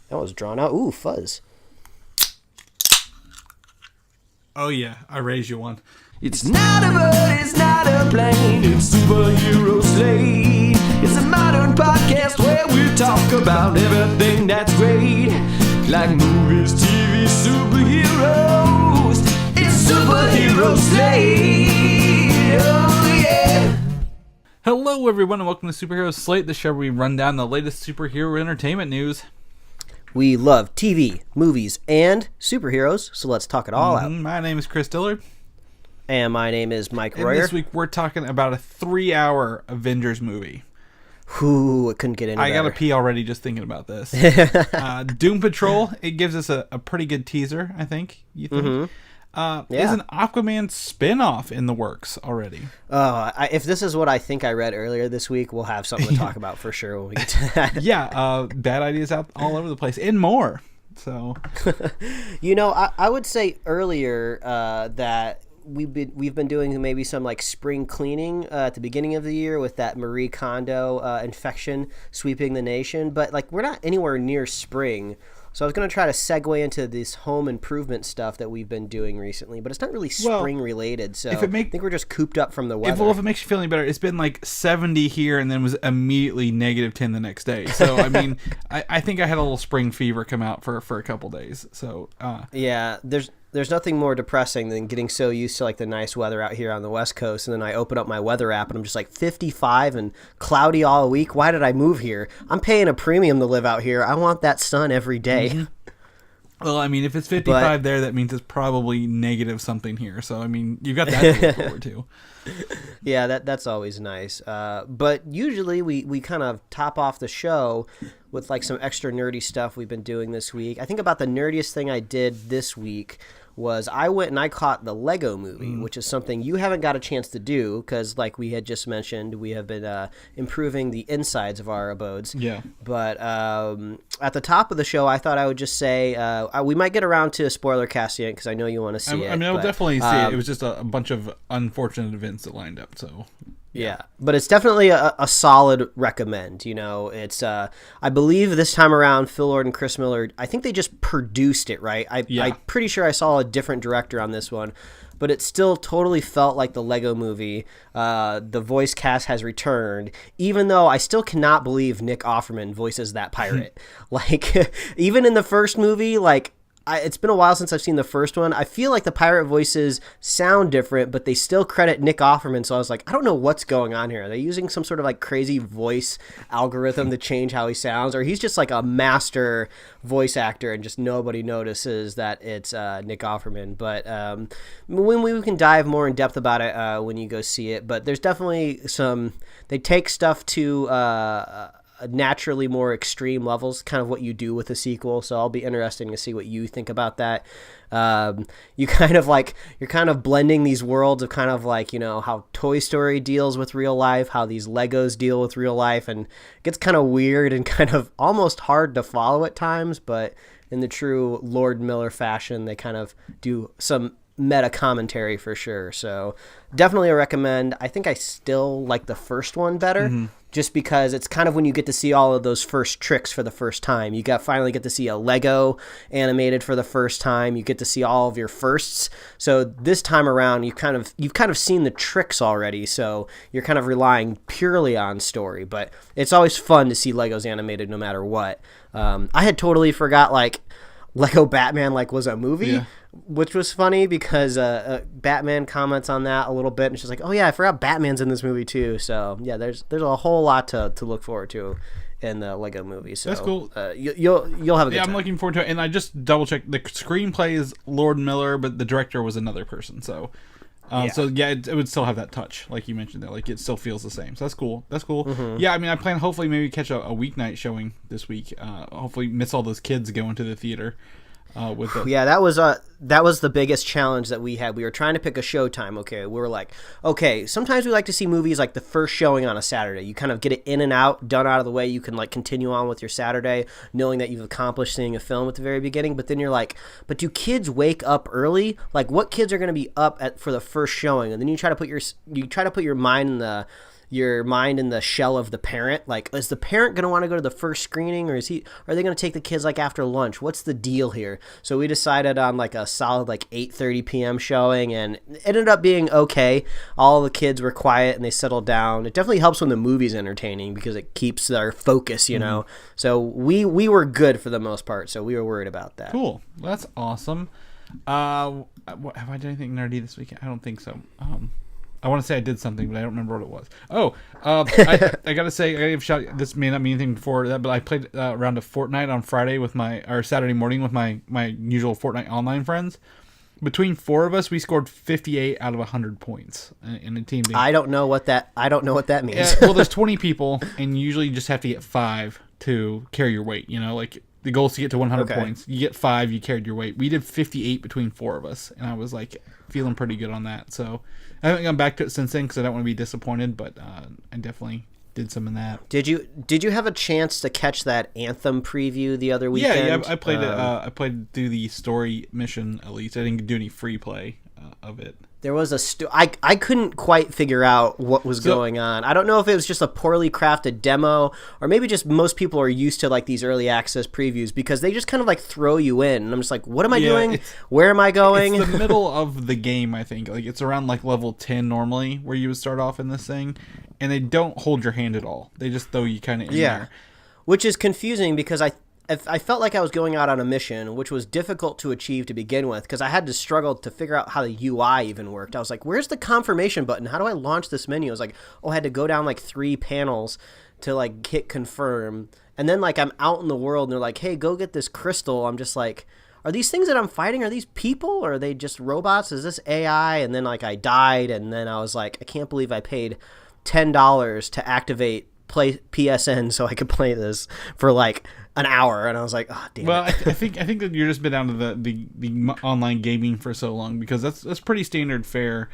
That was drawn out. Ooh, fuzz. Oh yeah, I raised you one. It's not a bird, it's not a plane, it's Superhero Slate. It's a modern podcast where we talk about everything that's great, like movies, TV, superheroes. It's Superhero Slate. Oh yeah. Hello everyone and welcome to Superhero Slate, the show where we run down the latest superhero entertainment news. We love TV, movies, and superheroes, so let's talk it all out. My name is Chris Dillard. And my name is Mike And Royer. this week we're talking about a 3-hour Avengers movie. Ooh, it couldn't get any better. I gotta pee already just thinking about this. Doom Patrol, it gives us a pretty good teaser, I think. You think? Mm-hmm. There's an Aquaman spinoff in the works already. If this is what I think I read earlier this week, we'll have something to talk about for sure when we get to that. Yeah, bad ideas out all over the place and more. So, I would say earlier that we've been doing maybe some like spring cleaning at the beginning of the year with that Marie Kondo infection sweeping the nation, but like we're not anywhere near spring. So I was going to try to segue into this home improvement stuff that we've been doing recently, but it's not really spring related. So I think we're just cooped up from the weather. If it makes you feel any better, it's been like 70 here and then was immediately negative 10 the next day. So, I mean, I think I had a little spring fever come out for a couple days. So, yeah, there's nothing more depressing than getting so used to like the nice weather out here on the West Coast, and then I open up my weather app and I'm just like 55 and cloudy all week. Why did I move here? I'm paying a premium to live out here. I want that sun every day. Mm-hmm. Well, I mean, if it's 55 there, that means it's probably negative something here. So, I mean, you've got that to look forward to. Yeah, that's always nice. But usually we kind of top off the show with like some extra nerdy stuff we've been doing this week. I think about the nerdiest thing I did this week was I went and I caught the Lego Movie, which is something you haven't got a chance to do because, like we had just mentioned, we have been improving the insides of our abodes. Yeah. But at the top of the show, I thought I would just say we might get around to a spoiler cast because I know you want to see it. I mean, I'll definitely see it. It was just a bunch of unfortunate events that lined up, so... Yeah, but it's definitely a solid recommend. It's I believe this time around, Phil Lord and Chris Miller, I think they just produced it, right? I'm pretty sure I saw a different director on this one, but it still totally felt like the Lego Movie. The voice cast has returned, even though I still cannot believe Nick Offerman voices that pirate. Like, even in the first movie, like, it's been a while since I've seen the first one. I feel like the pirate voices sound different, but they still credit Nick Offerman. So I was like, I don't know what's going on here. Are they using some sort of like crazy voice algorithm to change how he sounds? Or he's just like a master voice actor and just nobody notices that it's Nick Offerman. But when we can dive more in depth about it when you go see it. But there's definitely they take stuff to... naturally more extreme levels, kind of what you do with a sequel. So I'll be interesting to see what you think about that. You're kind of blending these worlds of kind of like, how Toy Story deals with real life, how these Legos deal with real life, and it gets kind of weird and kind of almost hard to follow at times, but in the true Lord Miller fashion, they kind of do some meta commentary for sure. So definitely a recommend. I think I still like the first one better, just because it's kind of when you get to see all of those first tricks for the first time. You finally get to see a Lego animated for the first time. You get to see all of your firsts. So this time around, you've kind of seen the tricks already. So you're kind of relying purely on story. But it's always fun to see Legos animated no matter what. I had totally forgot like Lego Batman was a movie, which was funny because Batman comments on that a little bit, and she's like, "Oh yeah, I forgot Batman's in this movie too." So yeah, there's a whole lot to look forward to in the Lego Movie. So that's cool. You'll have a good time. I'm looking forward to it, and I just double checked the screenplay is Lord Miller, but the director was another person. So. It would still have that touch, like you mentioned there. Like, it still feels the same. So that's cool. Yeah, I mean, I plan hopefully maybe catch a weeknight showing this week. Hopefully miss all those kids going to the theater. Yeah, that was the biggest challenge that we had. We were trying to pick a showtime. Okay, we were like, okay, sometimes we like to see movies like the first showing on a Saturday. You kind of get it in and out, done out of the way. You can like continue on with your Saturday, knowing that you've accomplished seeing a film at the very beginning. But then you're like, but do kids wake up early? Like, what kids are going to be up for the first showing? And then you try to put your mind your mind in the shell of the parent. Like, is the parent going to want to go to the first screening, or are they going to take the kids like after lunch? What's the deal here? So we decided on like a solid like 8:30 p.m. showing, and it ended up being okay. All the kids were quiet and they settled down. It definitely helps when the movie's entertaining because it keeps their focus, you know. So we were good for the most part, so we were worried about that. Cool. That's awesome. Have I done anything nerdy this weekend? I don't think so. I want to say I did something, but I don't remember what it was. I gotta say, I gotta give a shout. This may not mean anything before that, but I played a round of Fortnite on Friday or Saturday morning with my usual Fortnite online friends. Between 4 of us, we scored 58 out of 100 points in a team. I don't know what that means. Well, there's 20 people, and you usually just have to get 5 to carry your weight. You know, like the goal is to get to 100 points. You get 5, you carried your weight. We did 58 between 4 of us, and I was like feeling pretty good on that. So I haven't gone back to it since then because I don't want to be disappointed, but I definitely did some in that. Did you have a chance to catch that Anthem preview the other weekend? Yeah, I played it. I played through the story mission at least. I didn't do any free play of it. There was I couldn't quite figure out what was going on. I don't know if it was just a poorly crafted demo, or maybe just most people are used to like these early access previews because they just kind of like throw you in, and I'm just like, what am I doing? Where am I going? It's the middle of the game, I think. Like it's around like level 10 normally where you would start off in this thing, and they don't hold your hand at all. They just throw you kind of in there. Which is confusing because I felt like I was going out on a mission, which was difficult to achieve to begin with, because I had to struggle to figure out how the UI even worked. I was like, where's the confirmation button? How do I launch this menu? I was like, I had to go down like 3 panels to like hit confirm. And then like I'm out in the world and they're like, hey, go get this crystal. I'm just like, are these things that I'm fighting, are these people, or are they just robots? Is this AI? And then like I died, and then I was like, I can't believe I paid $10 to activate play PSN so I could play this for like an hour, and I was like, oh damn. Well, I think that you're just been down to the online gaming for so long, because that's pretty standard fare.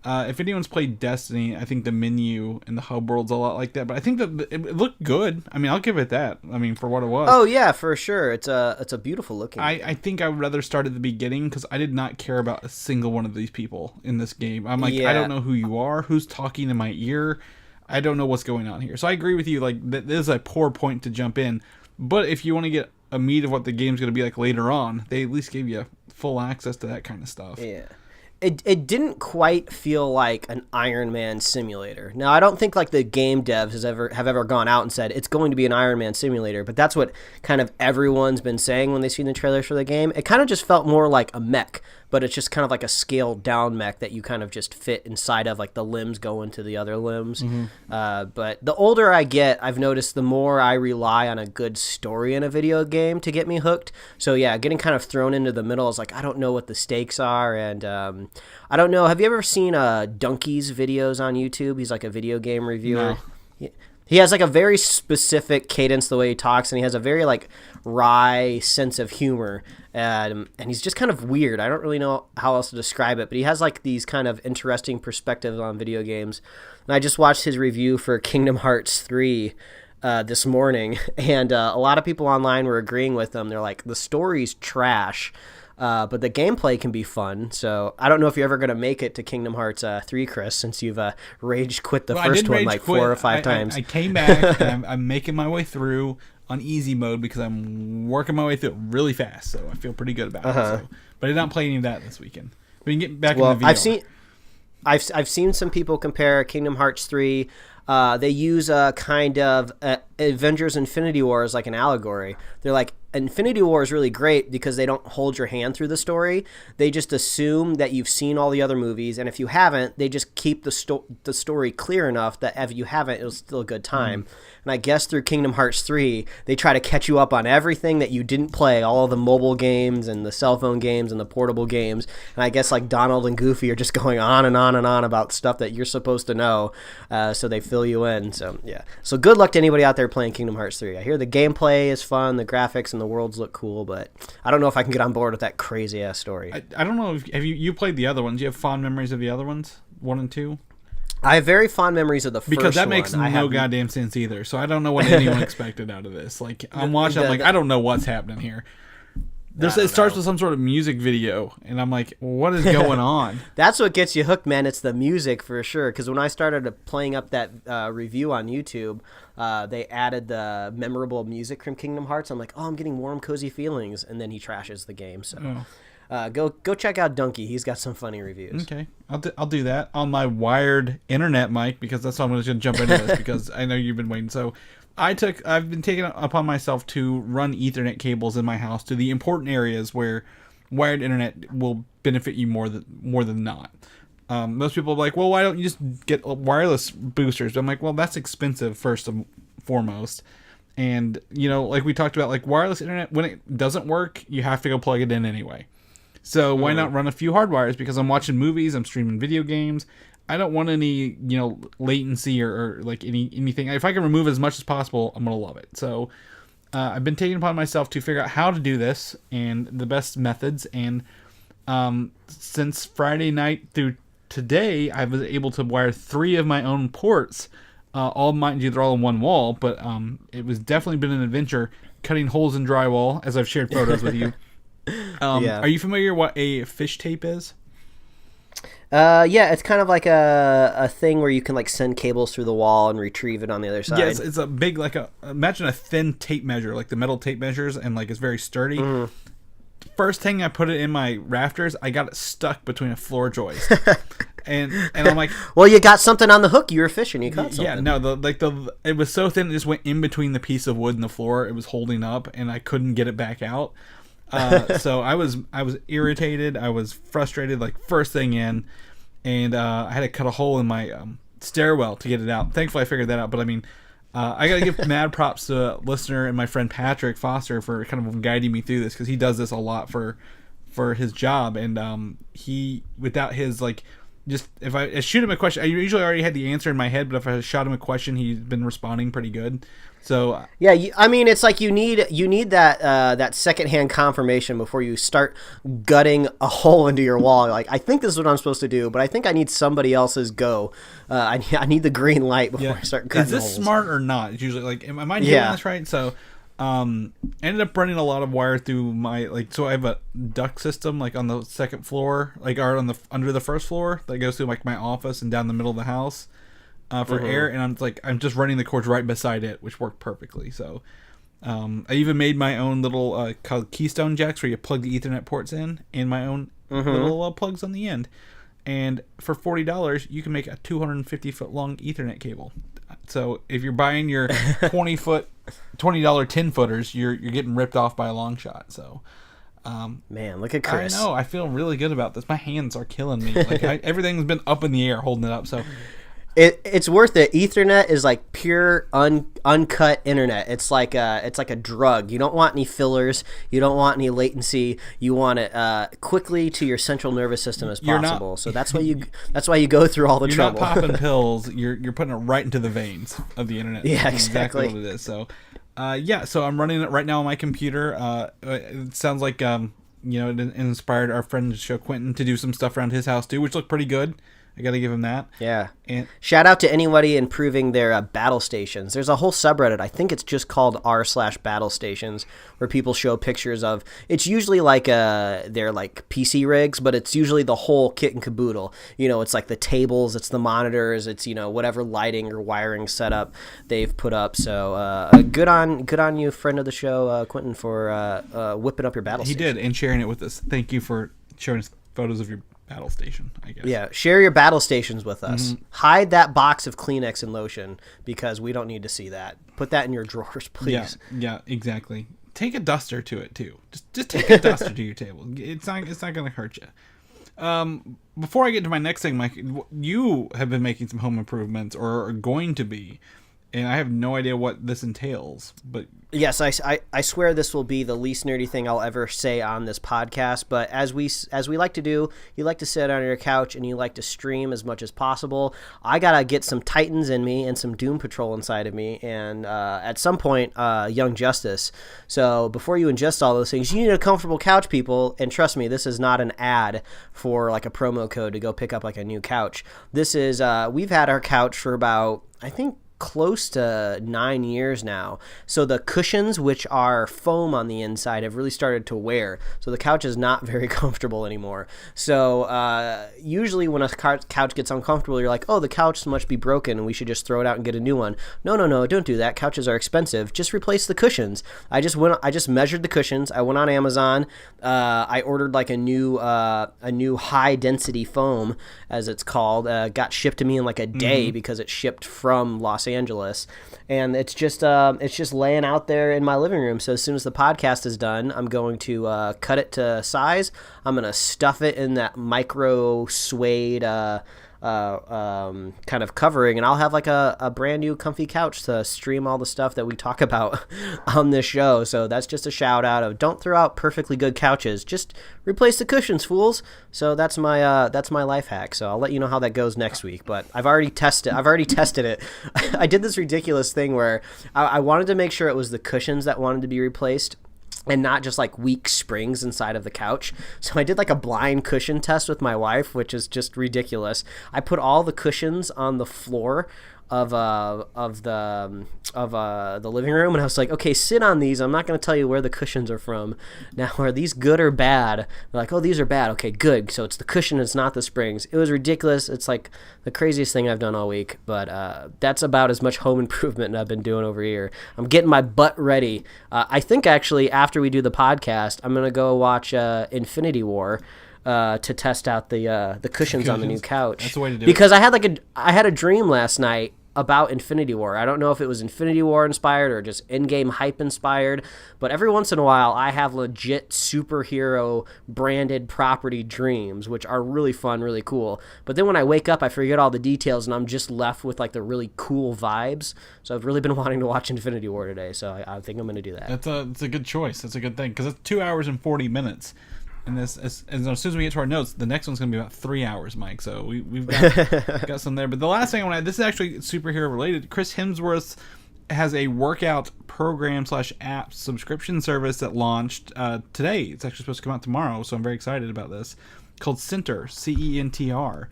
If anyone's played Destiny, I think the menu and the hub world's a lot like that, but I think that it looked good. I mean, I'll give it that. I mean, for what it was. Oh yeah, for sure. It's a beautiful looking. I think I would rather start at the beginning, because I did not care about a single one of these people in this game. I'm like, I don't know who you are, who's talking in my ear. I don't know what's going on here. So I agree with you. Like, this is a poor point to jump in. But if you want to get a meat of what the game's going to be like later on, they at least gave you full access to that kind of stuff. Yeah. It didn't quite feel like an Iron Man simulator. Now, I don't think like the game devs have ever gone out and said it's going to be an Iron Man simulator, but that's what kind of everyone's been saying when they've seen the trailers for the game. It kind of just felt more like a mech, but it's just kind of like a scaled down mech that you kind of just fit inside of, like the limbs go into the other limbs. But the older I get, I've noticed the more I rely on a good story in a video game to get me hooked. So yeah, getting kind of thrown into the middle is like, I don't know what the stakes are, and I don't know. Have you ever seen Donkey's videos on YouTube? He's like a video game reviewer. No. He has like a very specific cadence the way he talks, and he has a very like wry sense of humor, and he's just kind of weird. I don't really know how else to describe it, but he has like these kind of interesting perspectives on video games. And I just watched his review for Kingdom Hearts 3 this morning, and a lot of people online were agreeing with him. They're like, the story's trash, but the gameplay can be fun. So I don't know if you're ever going to make it to Kingdom Hearts 3, Chris, since you've rage quit the first one like 4 or 5 times. I came back, and I'm making my way through on easy mode because I'm working my way through it really fast. So I feel pretty good about it. So. But I did not play any of that this weekend. We can get back into VR. I've seen some people compare Kingdom Hearts 3. They use a kind of Avengers Infinity War as like an allegory. They're like, Infinity War is really great because they don't hold your hand through the story. They just assume that you've seen all the other movies, and if you haven't, they just keep the story clear enough that if you haven't, it was still a good time. And I guess through Kingdom Hearts 3, they try to catch you up on everything that you didn't play, all of the mobile games and the cell phone games and the portable games. And I guess like Donald and Goofy are just going on and on and on about stuff that you're supposed to know, so they fill you in. So yeah. So good luck to anybody out there playing Kingdom Hearts 3. I hear the gameplay is fun, the graphics and the worlds look cool, but I don't know if I can get on board with that crazy ass story. I don't know if have you played the other ones. Do you have fond memories of the other ones, 1 and 2? I have very fond memories of the first one. Because that makes no goddamn sense either. So I don't know what anyone expected out of this. Like I'm watching, I'm like, I don't know what's happening here. It starts with some sort of music video, and I'm like, what is going on? That's what gets you hooked, man. It's the music for sure. Because when I started playing up that review on YouTube, they added the memorable music from Kingdom Hearts. I'm like, oh, I'm getting warm, cozy feelings. And then he trashes the game. So go check out Donkey. He's got some funny reviews. Okay, I'll do that on my wired internet mic, because that's why I'm just going to jump into this, because I know you've been waiting. So I've been taking it upon myself to run Ethernet cables in my house to the important areas where wired internet will benefit you more than not. Most people are like, well, why don't you just get wireless boosters? I'm like, well, that's expensive first and foremost. And, like we talked about, like wireless internet, when it doesn't work, you have to go plug it in anyway. So why not run a few hard wires? Because I'm watching movies, I'm streaming video games. I don't want any, latency or like anything. If I can remove as much as possible, I'm going to love it. So I've been taking upon myself to figure out how to do this and the best methods. And since Friday night through today, I was able to wire 3 of my own ports. All, mind you, they're all in one wall, but it was definitely been an adventure cutting holes in drywall, as I've shared photos with you. Are you familiar what a fish tape is? Yeah, it's kind of like a thing where you can like send cables through the wall and retrieve it on the other side. Yeah, it's a big, imagine a thin tape measure, like the metal tape measures, and like it's very sturdy. Mm-hmm. First thing I put it in my rafters, I got it stuck between a floor joist. and I'm like, well, you got something on the hook. You were fishing. You caught something. Yeah, no, it was so thin it just went in between the piece of wood and the floor. It was holding up, and I couldn't get it back out. So I was irritated. I was frustrated. Like first thing in, and I had to cut a hole in my stairwell to get it out. Thankfully, I figured that out. But I mean, I gotta give mad props to a listener and my friend Patrick Foster for kind of guiding me through this, because he does this a lot for his job, and he, without his just if I shoot him a question, I usually already had the answer in my head, but if I shot him a question, he's been responding pretty good. So yeah, I mean, it's like you need that secondhand confirmation before you start gutting a hole into your wall. Like, I think this is what I'm supposed to do, but I think I need somebody else's go. I need the green light before I start cutting holes. Is this smart or not? It's usually like, am I doing this right? So ended up running a lot of wire through my so I have a duct system on the second floor, or on the under the first floor, that goes through my office and down the middle of the house. For air, and I'm just running the cords right beside it, which worked perfectly. So I even made my own little called Keystone jacks, where you plug the Ethernet ports in, and my own little plugs on the end. And for $40, you can make a 250-foot long Ethernet cable. So if you're buying your $20 10-footers, you're getting ripped off by a long shot. So man, look at Chris. I know, I feel really good about this. My hands are killing me. Everything's been up in the air holding it up. So It's worth it. Ethernet is like pure uncut internet. It's like a drug. You don't want any fillers. You don't want any latency. You want it quickly to your central nervous system as possible. So that's why you go through all the trouble. You're not popping pills. You're putting it right into the veins of the internet. Yeah, that's exactly what it is. So so I'm running it right now on my computer. It sounds like it inspired our friend show Quentin to do some stuff around his house too, which looked pretty good. I got to give him that. Yeah. And shout out to anybody improving their battle stations. There's a whole subreddit. I think it's just called r/battle stations, where people show pictures of. It's usually they're like PC rigs, but it's usually the whole kit and caboodle. It's like the tables, it's the monitors, it's whatever lighting or wiring setup they've put up. So good on you, friend of the show, Quentin, for whipping up your battle station. He did, and sharing it with us. Thank you for showing us photos of your battle station, I guess. Yeah, share your battle stations with us. Mm-hmm. Hide that box of Kleenex and lotion, because we don't need to see that. Put that in your drawers, please. Yeah, exactly. Take a duster to it too. Just take a duster to your table. It's not going to hurt you. Before I get to my next thing, Mike, you have been making some home improvements, or are going to be, and I have no idea what this entails, but yes, I swear this will be the least nerdy thing I'll ever say on this podcast, but as we like to do, you like to sit on your couch and you like to stream as much as possible. I gotta get some Titans in me and some Doom Patrol inside of me, and at some point, Young Justice. So before you ingest all those things, you need a comfortable couch, people, and trust me, this is not an ad for a promo code to go pick up a new couch. This is, we've had our couch for about, I think, close to 9 years now. So the cushions, which are foam on the inside, have really started to wear. So the couch is not very comfortable anymore. So usually when a couch gets uncomfortable, you're like, oh, the couch must be broken and we should just throw it out and get a new one. No, don't do that. Couches are expensive. Just replace the cushions. I just measured the cushions. I went on Amazon. I ordered like a new high density foam, as it's called. Got shipped to me in like a day because it shipped from Los Angeles, and it's just laying out there in my living room. So as soon as the podcast is done, I'm going to cut it to size. I'm gonna stuff it in that micro suede kind of covering, and I'll have like a brand new comfy couch to stream all the stuff that we talk about on this show. So that's just a shout out of don't throw out perfectly good couches, just replace the cushions, fools. So that's my life hack. So I'll let you know how that goes next week. But I've already tested it. I did this ridiculous thing where I wanted to make sure it was the cushions that wanted to be replaced and not just like weak springs inside of the couch. So I did like a blind cushion test with my wife, which is just ridiculous. I put all the cushions on the floor of the living room, and I was like, okay, sit on these. I'm not going to tell you where the cushions are from. Now, are these good or bad? They're like, oh, these are bad. Okay, good. So it's the cushion, it's not the springs. It was ridiculous. It's like the craziest thing I've done all week, but that's about as much home improvement I've been doing over here. I'm getting my butt ready. I think actually after we do the podcast, I'm going to go watch Infinity War to test out the cushions on the new couch. That's the way to do because it. I had a dream last night about Infinity War. I don't know if it was Infinity War inspired or just in-game hype inspired, but every once in a while I have legit superhero branded property dreams, which are really fun, really cool. But then when I wake up, I forget all the details and I'm just left with like the really cool vibes. So I've really been wanting to watch Infinity War today, so I think I'm going to do that. It's a good choice. That's a good thing because it's 2 hours and 40 minutes. And as soon as we get to our notes, the next one's going to be about 3 hours, Mike. So we've got some there. But the last thing I want to add, this is actually superhero related. Chris Hemsworth has a workout program / app subscription service that launched today. It's actually supposed to come out tomorrow, so I'm very excited about this. Called Center, CENTR.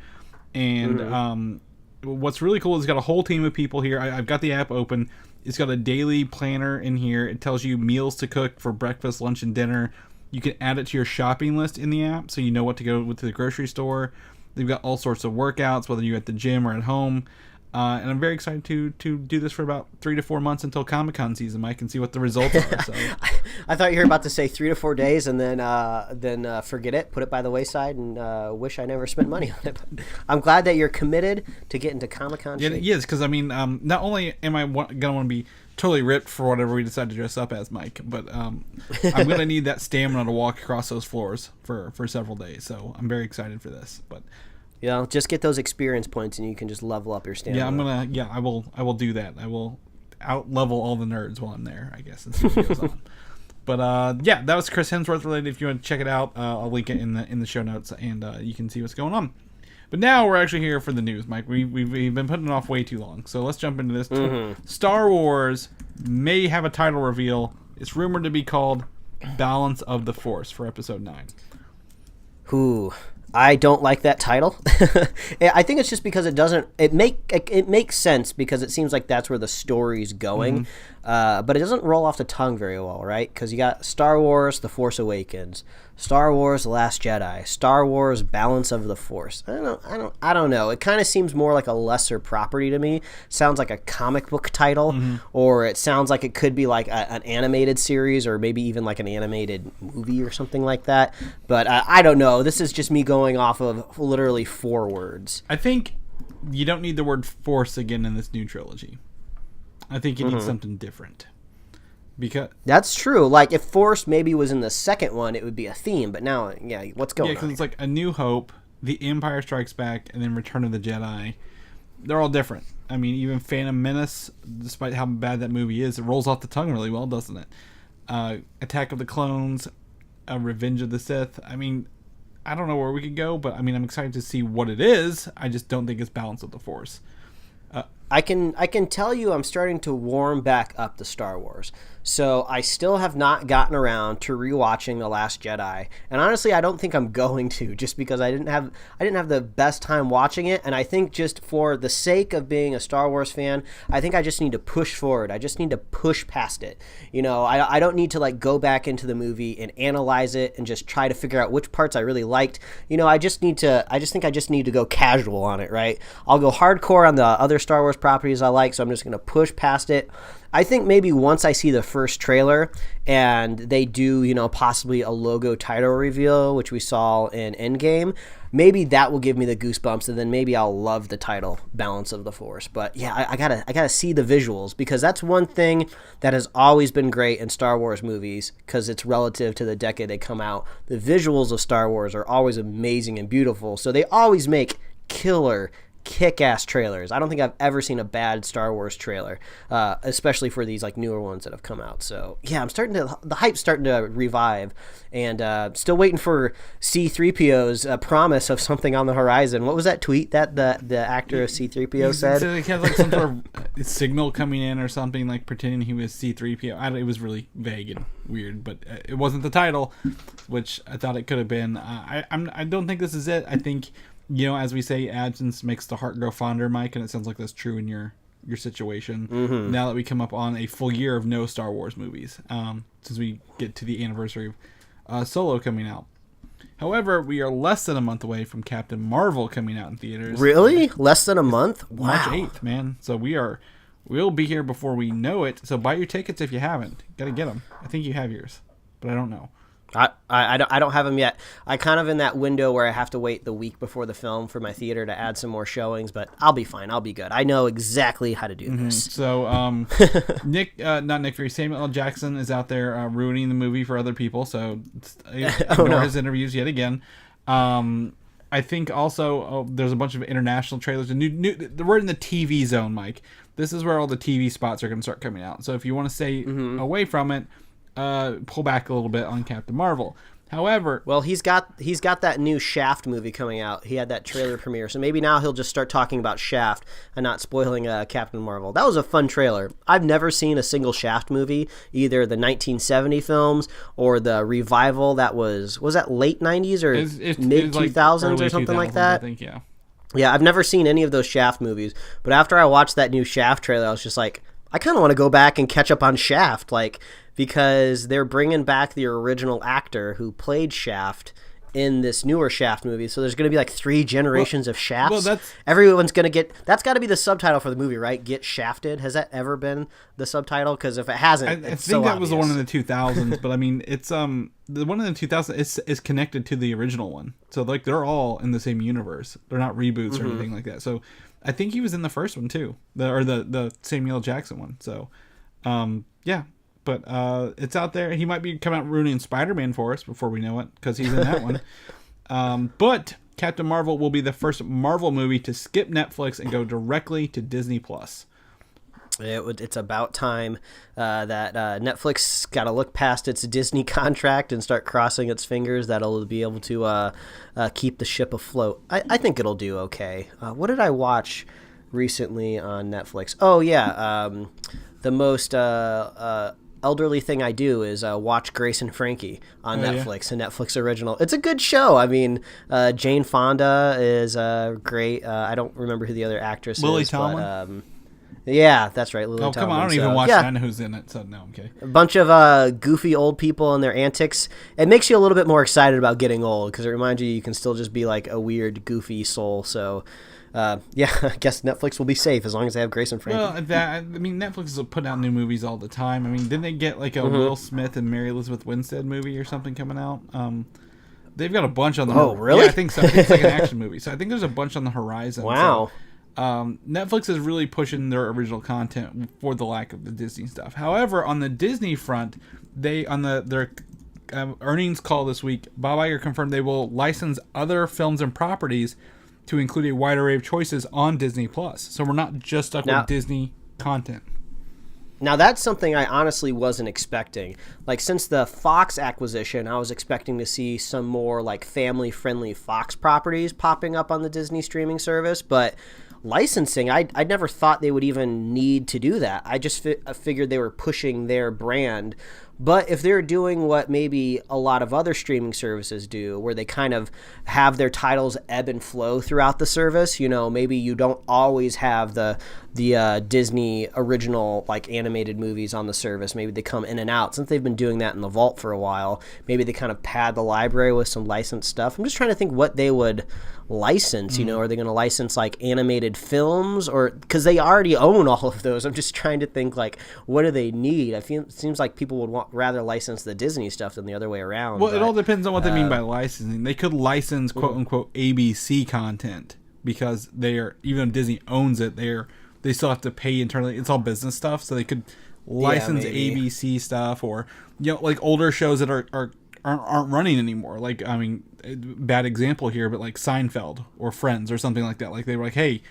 And what's really cool is it's got a whole team of people here. I've got the app open. It's got a daily planner in here. It tells you meals to cook for breakfast, lunch, and dinner. You can add it to your shopping list in the app so you know what to go with to the grocery store. They've got all sorts of workouts, whether you're at the gym or at home. And I'm very excited to do this for about 3 to 4 months until Comic-Con season, Mike, and see what the results are. So. I thought you were about to say 3 to 4 days and then forget it, put it by the wayside, and wish I never spent money on it. But I'm glad that you're committed to getting to Comic-Con. Yeah, yes, because I mean, not only am I going to want to be totally ripped for whatever we decide to dress up as, Mike, but I'm going to need that stamina to walk across those floors for several days. So I'm very excited for this. But just get those experience points and you can just level up your stamina. Yeah, I will do that. I will out level all the nerds while I'm there, I guess, and see what goes on. But that was Chris Hemsworth related. If you want to check it out, I'll link it in the show notes, and you can see what's going on. But now we're actually here for the news, Mike. We've been putting it off way too long. So let's jump into this. Star Wars may have a title reveal. It's rumored to be called Balance of the Force for Episode 9. Ooh, I don't like that title. I think it's just because it makes sense because it seems like that's where the story's going. But it doesn't roll off the tongue very well, right? Because you got Star Wars: The Force Awakens, Star Wars: The Last Jedi, Star Wars: Balance of the Force. I don't know. It kind of seems more like a lesser property to me. Sounds like a comic book title, or it sounds like it could be like an animated series, or maybe even like an animated movie or something like that. But I don't know. This is just me going off of literally 4 words. I think you don't need the word Force again in this new trilogy. I think you need something different. Because that's true. Like if Force maybe was in the second one, it would be a theme. But now, what's going on? Yeah, because it's like A New Hope, The Empire Strikes Back, and then Return of the Jedi. They're all different. I mean, even Phantom Menace, despite how bad that movie is, it rolls off the tongue really well, doesn't it? Attack of the Clones, Revenge of the Sith. I mean, I don't know where we could go, but I mean, I'm excited to see what it is. I just don't think it's Balance of the Force. I can tell you I'm starting to warm back up to Star Wars. So I still have not gotten around to rewatching The Last Jedi, and honestly, I don't think I'm going to, just because I didn't have the best time watching it, and I think just for the sake of being a Star Wars fan, I think I just need to push forward. I just need to push past it. You know, I don't need to like go back into the movie and analyze it and just try to figure out which parts I really liked. You know, I just think I just need to go casual on it, right? I'll go hardcore on the other Star Wars properties I like, so I'm just going to push past it. I think maybe once I see the first trailer and they do, you know, possibly a logo title reveal, which we saw in Endgame, maybe that will give me the goosebumps, and then maybe I'll love the title, Balance of the Force. But yeah, I gotta see the visuals, because that's one thing that has always been great in Star Wars movies, because it's relative to the decade they come out. The visuals of Star Wars are always amazing and beautiful, so they always make killer kick-ass trailers. I don't think I've ever seen a bad Star Wars trailer, especially for these like newer ones that have come out. So yeah, the hype's starting to revive, and still waiting for C-3PO's promise of something on the horizon. What was that tweet that the actor of C-3PO said? He had like some sort of signal coming in or something, like pretending he was C-3PO. It was really vague and weird, but it wasn't the title, which I thought it could have been. I don't think this is it. I think, you know, as we say, absence makes the heart grow fonder, Mike, and it sounds like that's true in your situation. Mm-hmm. Now that we come up on a full year of no Star Wars movies, since we get to the anniversary of Solo coming out. However, we are less than a month away from Captain Marvel coming out in theaters. Really? Less than a month? Wow. March 8th, man. So we'll be here before we know it. So buy your tickets if you haven't. Gotta get them. I think you have yours, but I don't know. I don't have them yet. I kind of in that window where I have to wait the week before the film for my theater to add some more showings, but I'll be fine. I'll be good. I know exactly how to do this. So not Nick Fury, Samuel L. Jackson is out there ruining the movie for other people, so ignore his interviews yet again. I think also there's a bunch of international trailers. We're in the TV zone, Mike. This is where all the TV spots are going to start coming out. So if you want to stay away from it, pull back a little bit on Captain Marvel. However, well, he's got that new Shaft movie coming out. He had that trailer premiere, so maybe now he'll just start talking about Shaft and not spoiling Captain Marvel. That was a fun trailer. I've never seen a single Shaft movie, either the 1970 films or the revival that was that late 90s or mid 2000s or something like that. I think, yeah. Yeah, I've never seen any of those Shaft movies, but after I watched that new Shaft trailer, I was just like, I kind of want to go back and catch up on Shaft, because they're bringing back the original actor who played Shaft in this newer Shaft movie. So there's going to be like 3 generations of Shafts. Well, everyone's going to get... That's got to be the subtitle for the movie, right? Get Shafted. Has that ever been the subtitle? Because if it hasn't, I think that was the one in the 2000s, but I mean, it's the one in the 2000s is connected to the original one. So like they're all in the same universe. They're not reboots or anything like that. So I think he was in the first one too, the Samuel L. Jackson one. So yeah. But it's out there. He might be coming out ruining Spider-Man for us before we know it, because he's in that one. But Captain Marvel will be the first Marvel movie to skip Netflix and go directly to Disney+. It's about time that Netflix got to look past its Disney contract and start crossing its fingers that it'll be able to keep the ship afloat. I think it'll do okay. What did I watch recently on Netflix? Oh, yeah. The most... elderly thing I do is watch Grace and Frankie on Netflix, a Netflix original. It's a good show. I mean, Jane Fonda is great. I don't remember who the other actress Lily is. Tomlin? Yeah, that's right. Lily Tomlin. Tomlin. Come on, I don't even watch that and who's in it, so no, okay. A bunch of goofy old people and their antics. It makes you a little bit more excited about getting old, because it reminds you can still just be like a weird, goofy soul, so... yeah, I guess Netflix will be safe as long as they have Grace and Frankie. Well, Netflix will put out new movies all the time. I mean, didn't they get like a Will Smith and Mary Elizabeth Winstead movie or something coming out? They've got a bunch on the horizon. Oh, really? Yeah, I think so. I think it's like an action movie. So I think there's a bunch on the horizon. Wow. So, Netflix is really pushing their original content for the lack of the Disney stuff. However, on the Disney front, their earnings call this week, Bob Iger confirmed they will license other films and properties to include a wide array of choices on Disney+. So we're not just stuck with Disney content. Now, that's something I honestly wasn't expecting. Like, since the Fox acquisition, I was expecting to see some more, like, family-friendly Fox properties popping up on the Disney streaming service. But licensing, I never thought they would even need to do that. I just figured they were pushing their brand. But if they're doing what maybe a lot of other streaming services do, where they kind of have their titles ebb and flow throughout the service, maybe you don't always have the Disney original like animated movies on the service. Maybe they come in and out. Since they've been doing that in the vault for a while, maybe they kind of pad the library with some licensed stuff. I'm just trying to think what they would license. Are they going to license like animated films, or because they already own all of those? I'm just trying to think like, what do they need? It seems like people would rather license the Disney stuff than the other way around. Well, it all depends on what they mean by licensing. They could license quote unquote ABC content, because even though Disney owns it, they still have to pay internally. It's all business stuff, so they could license ABC stuff, or like older shows that aren't running anymore. Like, I mean, bad example here, but like Seinfeld or Friends or something like that. Like they were like, hey,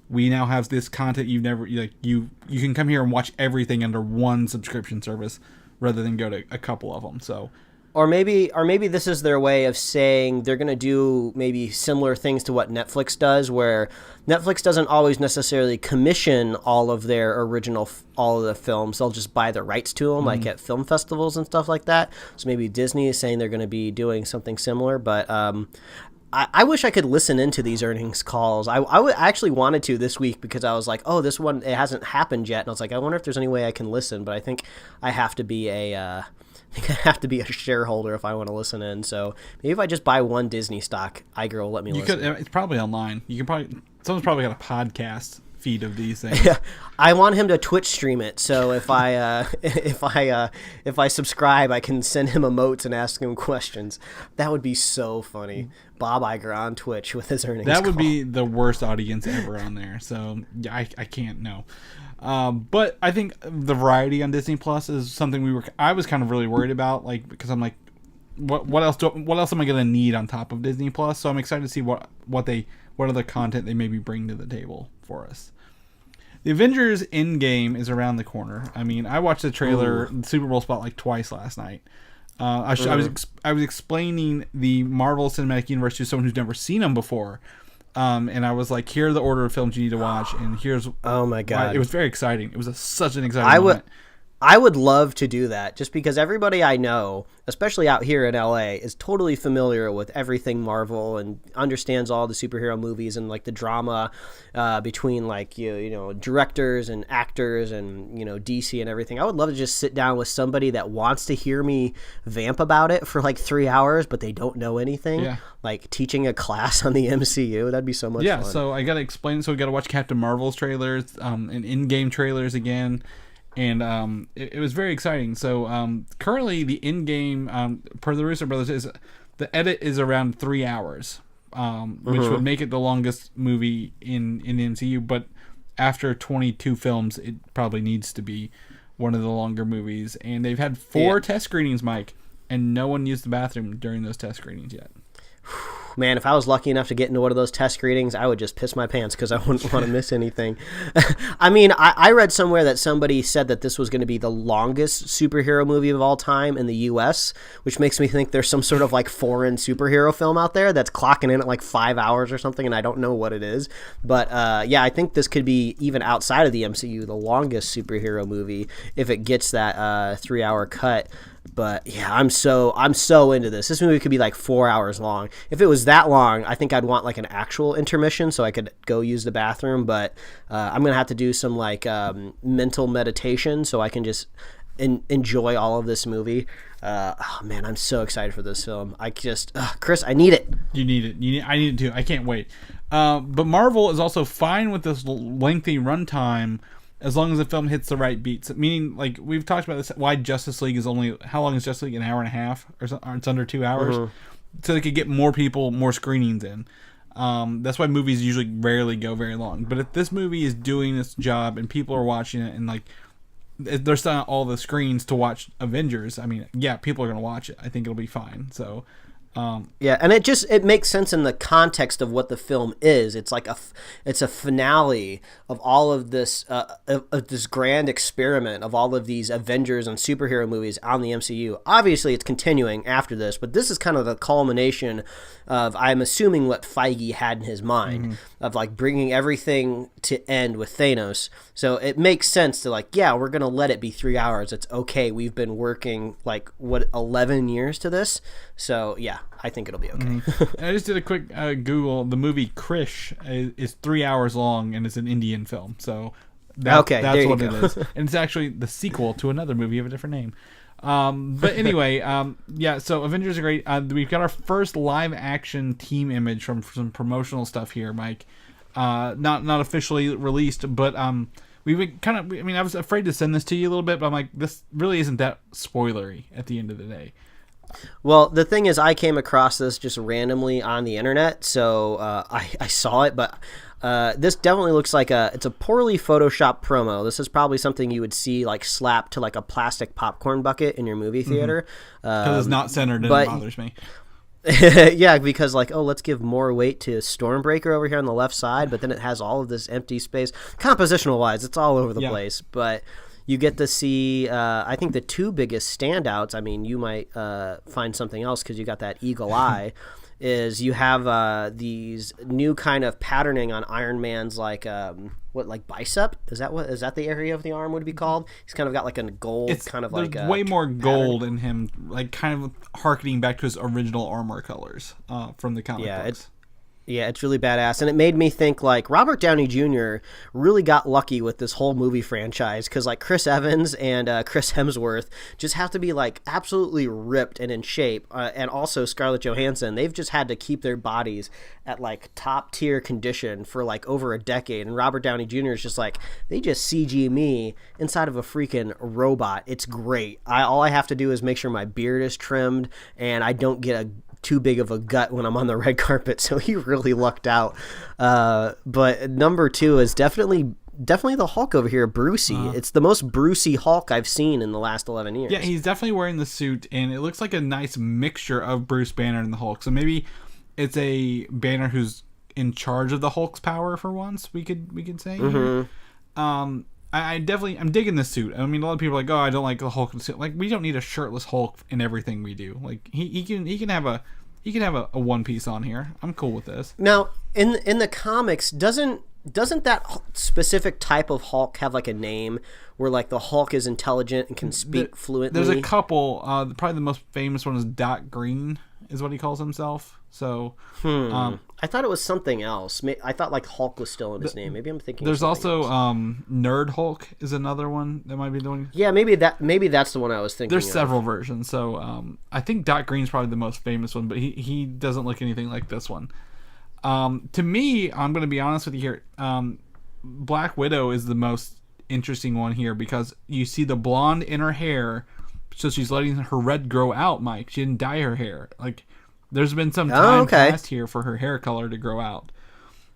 we now have this content you've never you can come here and watch everything under one subscription service rather than go to a couple of them. So. Or maybe this is their way of saying they're going to do maybe similar things to what Netflix does, where Netflix doesn't always necessarily commission all of their all of the films. They'll just buy the rights to them, like at film festivals and stuff like that. So maybe Disney is saying they're going to be doing something similar. But I wish I could listen into these earnings calls. I actually wanted to this week, because I was like, oh, this one, it hasn't happened yet. And I was like, I wonder if there's any way I can listen. But I think I have to be a shareholder if I want to listen in. So maybe if I just buy one Disney stock, Iger will let me listen. It's probably online. Someone's probably got a podcast feed of these things. Yeah, I want him to Twitch stream it. So if I subscribe, I can send him emotes and ask him questions. That would be so funny. Bob Iger on Twitch with his earnings. That would be the worst audience ever on there. So yeah, I can't know. But I think the variety on Disney Plus is something I was kind of really worried about, like, because I'm like, what else am I going to need on top of Disney Plus? So I'm excited to see what other content they maybe bring to the table for us. The Avengers Endgame is around the corner. I mean, I watched the trailer, the Super Bowl spot, like twice last night. I was explaining the Marvel Cinematic Universe to someone who's never seen them before. And I was like, here are the order of films you need to watch, and here's... Oh my God. It was very exciting. It was such an exciting moment. I would love to do that, just because everybody I know, especially out here in LA, is totally familiar with everything Marvel and understands all the superhero movies and like the drama between like directors and actors and DC and everything. I would love to just sit down with somebody that wants to hear me vamp about it for like 3 hours, but they don't know anything. Yeah. Like teaching a class on the MCU. That'd be so much fun. Yeah, so I gotta explain. So we gotta watch Captain Marvel's trailers and in-game trailers again. And it was very exciting. So currently the in-game, per the Russo brothers, the edit is around 3 hours, which would make it the longest movie in the MCU. But after 22 films, it probably needs to be one of the longer movies. And they've had 4 test screenings, Mike, and no one used the bathroom during those test screenings yet. Man, if I was lucky enough to get into one of those test screenings, I would just piss my pants because I wouldn't want to miss anything. I mean, I read somewhere that somebody said that this was going to be the longest superhero movie of all time in the U.S., which makes me think there's some sort of like foreign superhero film out there that's clocking in at like 5 hours or something, and I don't know what it is. But yeah, I think this could be, even outside of the MCU, the longest superhero movie if it gets that 3 hour cut. But yeah, I'm so into this. This movie could be like 4 hours long. If it was that long, I think I'd want like an actual intermission so I could go use the bathroom. But I'm gonna have to do some like mental meditation so I can just enjoy all of this movie. Oh man, I'm so excited for this film. Chris, I need it. You need it. I need it too. I can't wait. But Marvel is also fine with this lengthy runtime, as long as the film hits the right beats. Meaning, like, we've talked about this, why Justice League is only... How long is Justice League? An hour and a half? Or it's under 2 hours? So they could get more people, more screenings in. That's why movies usually rarely go very long. But if this movie is doing its job and people are watching it and, like, they're still on all the screens to watch Avengers, I mean, yeah, people are going to watch it. I think it'll be fine. So, Yeah, and it makes sense in the context of what the film is. It's like it's a finale of all of this of this grand experiment of all of these Avengers and superhero movies on the MCU. Obviously, it's continuing after this, but this is kind of the culmination of, I'm assuming, what Feige had in his mind of like bringing everything to end with Thanos. So it makes sense to like, yeah, we're gonna let it be 3 hours. It's okay. We've been working like 11 years to this. So yeah, I think it'll be okay. I just did a quick Google. The movie Krish is 3 hours long and it's an Indian film. So that's what it is. And it's actually the sequel to another movie of a different name. But anyway, yeah, so Avengers are great. We've got our first live action team image from some promotional stuff here, Mike. Not officially released, but we've been kind of, I mean, I was afraid to send this to you a little bit, but I'm like, this really isn't that spoilery at the end of the day. Well, the thing is, I came across this just randomly on the internet, so I saw it, but this definitely looks like it's a poorly photoshopped promo. This is probably something you would see like slapped to like a plastic popcorn bucket in your movie theater. Because it's not centered, and it bothers me. Yeah, because like, oh, let's give more weight to Stormbreaker over here on the left side, but then it has all of this empty space. Compositional wise, it's all over the place, but you get to see, I think, the two biggest standouts. I mean, you might find something else because you got that eagle eye. Is you have these new kind of patterning on Iron Man's like bicep? Is that the area of the arm would be called? He's kind of got like a gold there's way more gold in him, like kind of harkening back to his original armor colors from the comic books. Yeah, it's really badass. And it made me think, like, Robert Downey Jr. really got lucky with this whole movie franchise because, like, Chris Evans and Chris Hemsworth just have to be, like, absolutely ripped and in shape. And also Scarlett Johansson, they've just had to keep their bodies at, like, top-tier condition for, like, over a decade. And Robert Downey Jr. is just like, they just CG me inside of a freaking robot. It's great. All I have to do is make sure my beard is trimmed and I don't get too big of a gut when I'm on the red carpet, so he really lucked out. But number two is definitely the Hulk over here, Brucey. It's the most Brucey Hulk I've seen in the last 11 years. Yeah, he's definitely wearing the suit, and it looks like a nice mixture of Bruce Banner and the Hulk. So maybe it's a Banner who's in charge of the Hulk's power for once, we could say. I'm digging this suit. I mean, a lot of people are like, oh, I don't like the Hulk suit. Like, we don't need a shirtless Hulk in everything we do. Like, he can have a one piece on here. I'm cool with this. Now, in the comics, doesn't that specific type of Hulk have like a name where like the Hulk is intelligent and can speak fluently? There's a couple. Probably the most famous one is Doc Green, is what he calls himself. So, I thought it was something else. I thought like Hulk was still in his name. Maybe I'm thinking. There's also else. Nerd Hulk is another one that might be the one. Yeah, maybe that's the one I was thinking. There's several versions. So I think Doc Green's probably the most famous one, but he doesn't look anything like this one. To me, I'm going to be honest with you here. Black Widow is the most interesting one here because you see the blonde in her hair, so she's letting her red grow out. Mike, she didn't dye her hair. Like, there's been some time passed here for her hair color to grow out.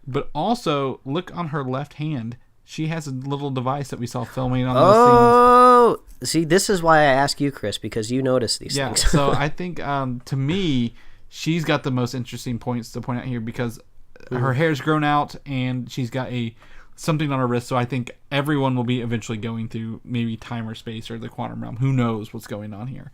But also, look on her left hand. She has a little device that we saw filming on those scenes. See, this is why I ask you, Chris, because you notice these things. So I think, to me, she's got the most interesting points to point out here because her hair's grown out and she's got something on her wrist. So I think everyone will be eventually going through maybe time or space or the quantum realm. Who knows what's going on here?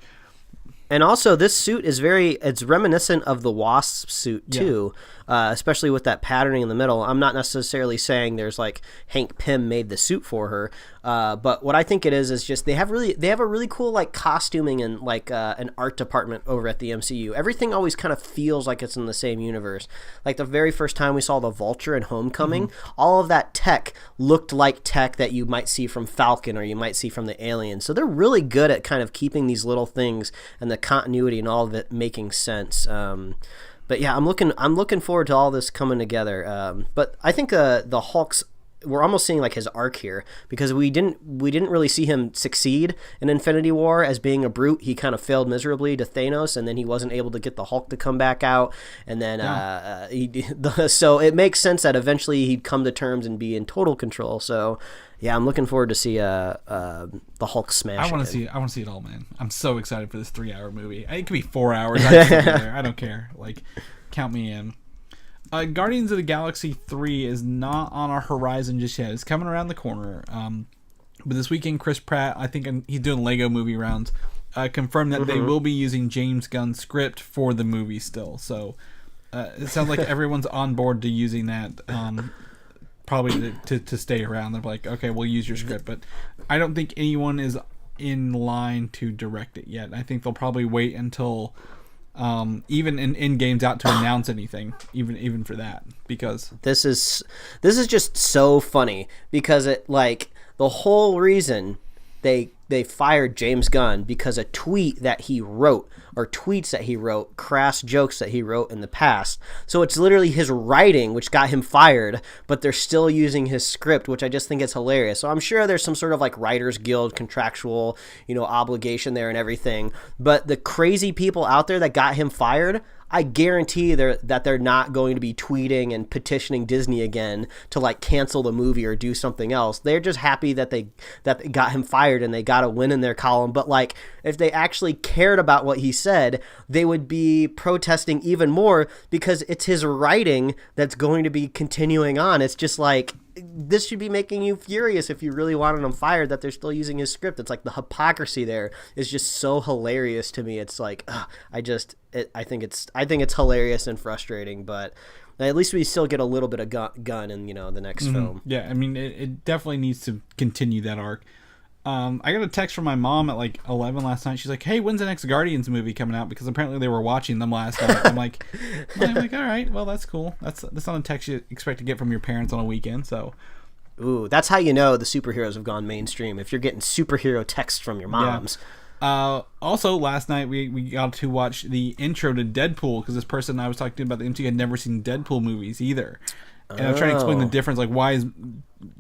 And also, this suit is it's reminiscent of the Wasp suit, too, especially with that patterning in the middle. I'm not necessarily saying there's, like, Hank Pym made the suit for her, but what I think it is just they have a really cool, like, costuming and, like, an art department over at the MCU. Everything always kind of feels like it's in the same universe. Like, the very first time we saw the Vulture in Homecoming, all of that tech looked like tech that you might see from Falcon or you might see from the Aliens. So they're really good at kind of keeping these little things and the continuity and all of it making sense. But yeah, I'm looking forward to all this coming together. But I think the Hulk's we're almost seeing like his arc here, because we didn't really see him succeed in Infinity War as being a brute. He kind of failed miserably to Thanos, and then he wasn't able to get the Hulk to come back out, and then so it makes sense that eventually he'd come to terms and be in total control. So yeah, I'm looking forward to see the Hulk smash. I want to see it all, man. I'm so excited for this 3-hour movie. It could be 4 hours. I don't care. Like, count me in. Guardians of the Galaxy 3 is not on our horizon just yet. It's coming around the corner. But this weekend, Chris Pratt, I think he's doing Lego movie rounds, confirmed that they will be using James Gunn's script for the movie still. So it sounds like everyone's on board to using that. Probably to stay around. They're like, okay, we'll use your script, but I don't think anyone is in line to direct it yet. I think they'll probably wait until even in games out to announce anything, even for that, because this is just so funny, because it, like, the whole reason they fired James Gunn because a tweet that he wrote, or tweets that he wrote, crass jokes that he wrote in the past. So it's literally his writing which got him fired, but they're still using his script, which I just think is hilarious. So I'm sure there's some sort of like Writers Guild contractual, obligation there and everything. But the crazy people out there that got him fired, I guarantee that they're not going to be tweeting and petitioning Disney again to like cancel the movie or do something else. They're just happy that they got him fired and they got a win in their column. But like, if they actually cared about what he said, they would be protesting even more, because it's his writing that's going to be continuing on. It's just like, this should be making you furious if you really wanted him fired, that they're still using his script. It's like the hypocrisy there is just so hilarious to me. It's like, I think it's hilarious and frustrating, but at least we still get a little bit of Gun in the next film. Yeah, I mean, it definitely needs to continue that arc. I got a text from my mom at like 11 last night. She's like, "Hey, when's the next Guardians movie coming out?" Because apparently they were watching them last night. I'm like, all right, well, that's cool. That's not a text you expect to get from your parents on a weekend. So, ooh, that's how you know the superheroes have gone mainstream, if you're getting superhero texts from your moms. Yeah. Also, last night we got to watch the intro to Deadpool, because this person I was talking to about the MCU had never seen Deadpool movies either. And I was trying to explain the difference, like, why is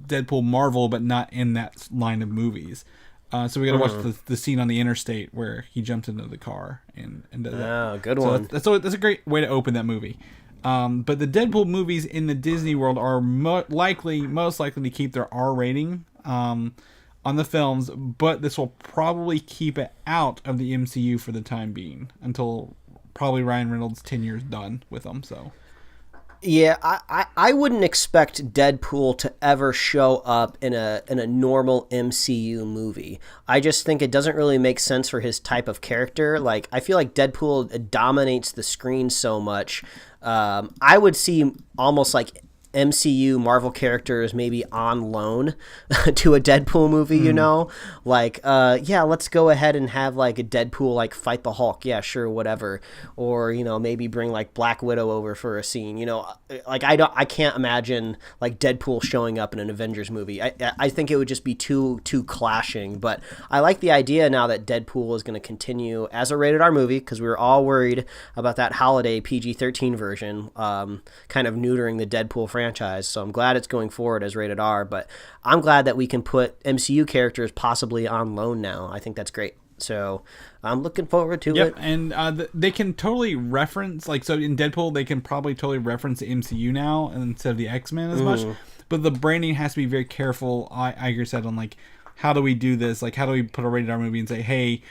Deadpool Marvel but not in that line of movies? So we got to watch the scene on the interstate where he jumped into the car and does that. Oh, good one. So that's a great way to open that movie. But the Deadpool movies in the Disney world are most likely to keep their R rating on the films, but this will probably keep it out of the MCU for the time being, until probably Ryan Reynolds' tenure is done with them. So. Yeah, I wouldn't expect Deadpool to ever show up in a normal MCU movie. I just think it doesn't really make sense for his type of character. Like, I feel like Deadpool dominates the screen so much. I would see almost like MCU Marvel characters maybe on loan to a Deadpool movie, like, let's go ahead and have like a Deadpool like fight the Hulk. Yeah, sure, whatever. Or, maybe bring like Black Widow over for a scene, like I can't imagine like Deadpool showing up in an Avengers movie. I think it would just be too clashing, but I like the idea now that Deadpool is going to continue as a rated R movie, because we were all worried about that holiday PG-13 version, kind of neutering the Deadpool franchise. So I'm glad it's going forward as rated R, but I'm glad that we can put MCU characters possibly on loan now. I think that's great. So I'm looking forward to it. And they can totally reference, like, so in Deadpool, they can probably totally reference the MCU now instead of the X-Men as much. But the branding has to be very careful, Iger said, on like, how do we do this? Like, how do we put a rated R movie and say, hey,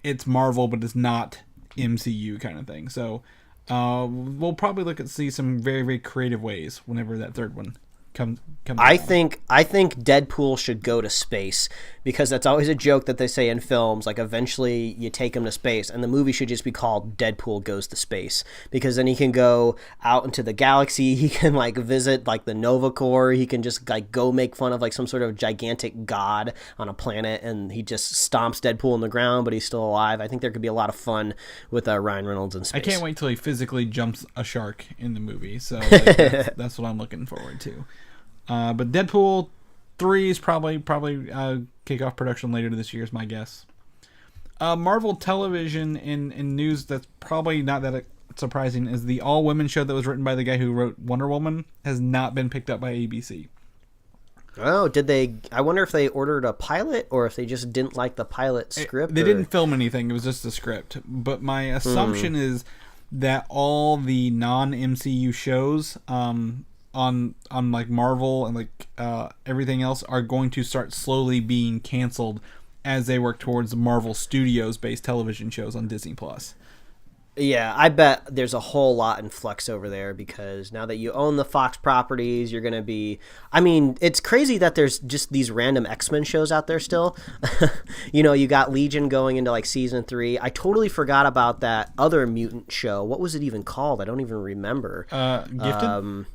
it's Marvel, but it's not MCU kind of thing. So we'll probably look at see some very, very creative ways whenever that third one comes. I think Deadpool should go to space, because that's always a joke that they say in films, like eventually you take him to space, and the movie should just be called Deadpool Goes to Space, because then he can go out into the galaxy, he can like visit like the Nova Corps, he can just like go make fun of like some sort of gigantic god on a planet, and he just stomps Deadpool in the ground, but he's still alive. I think there could be a lot of fun with Ryan Reynolds in space. I can't wait till he physically jumps a shark in the movie, so like, that's what I'm looking forward to. But Deadpool 3 is probably kick off production later this year is my guess. Marvel Television in news that's probably not that surprising is the all-women show that was written by the guy who wrote Wonder Woman has not been picked up by ABC. Oh, did they? I wonder if they ordered a pilot or if they just didn't like the pilot script. They didn't film anything. It was just a script. But my assumption is that all the non-MCU shows on like Marvel and like everything else are going to start slowly being canceled as they work towards Marvel Studios based television shows on Disney Plus. Yeah, I bet there's a whole lot in flux over there because now that you own the Fox properties, you're going to be... I mean, it's crazy that there's just these random X-Men shows out there still. You know, you got Legion going into like season 3. I totally forgot about that other mutant show. What was it even called? I don't even remember. Gifted?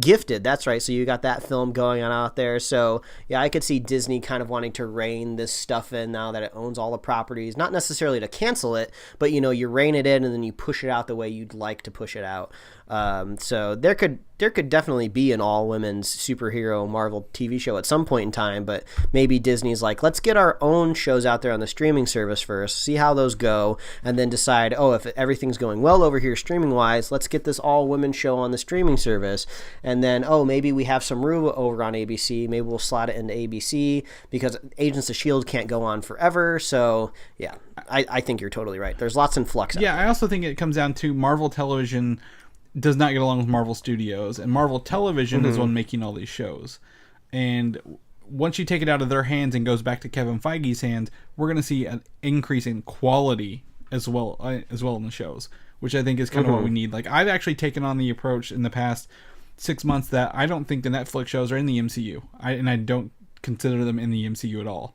Gifted, that's right. So you got that film going on out there. So yeah, I could see Disney kind of wanting to rein this stuff in now that it owns all the properties. Not necessarily to cancel it, but you know, you rein it in and then you push it out the way you'd like to push it out. So there could definitely be an all-women's superhero Marvel TV show at some point in time, but maybe Disney's like, let's get our own shows out there on the streaming service first, see how those go, and then decide, oh, if everything's going well over here streaming-wise, let's get this all-women show on the streaming service. And then, oh, maybe we have some room over on ABC, maybe we'll slot it into ABC, because Agents of S.H.I.E.L.D. can't go on forever. So, yeah, I think you're totally right. There's lots in flux out there. I also think it comes down to Marvel Television does not get along with Marvel Studios, and Marvel Television is one making all these shows. And once you take it out of their hands and goes back to Kevin Feige's hands, we're going to see an increase in quality as well in the shows, which I think is kind of what we need. Like, I've actually taken on the approach in the past 6 months that I don't think the Netflix shows are in the MCU. I don't consider them in the MCU at all,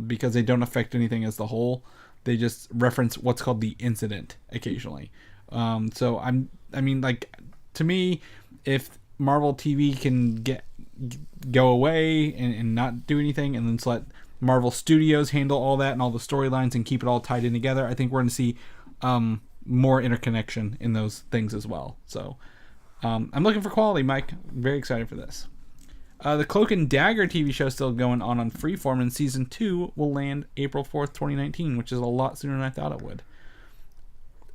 because they don't affect anything as the whole. They just reference what's called the incident occasionally. So I mean, like, to me, if Marvel TV can go away and not do anything, and then just let Marvel Studios handle all that and all the storylines and keep it all tied in together, I think we're going to see more interconnection in those things as well. So I'm looking for quality, Mike. I'm very excited for this. The Cloak and Dagger TV show is still going on FreeForm, and season 2 will land April 4th, 2019, which is a lot sooner than I thought it would.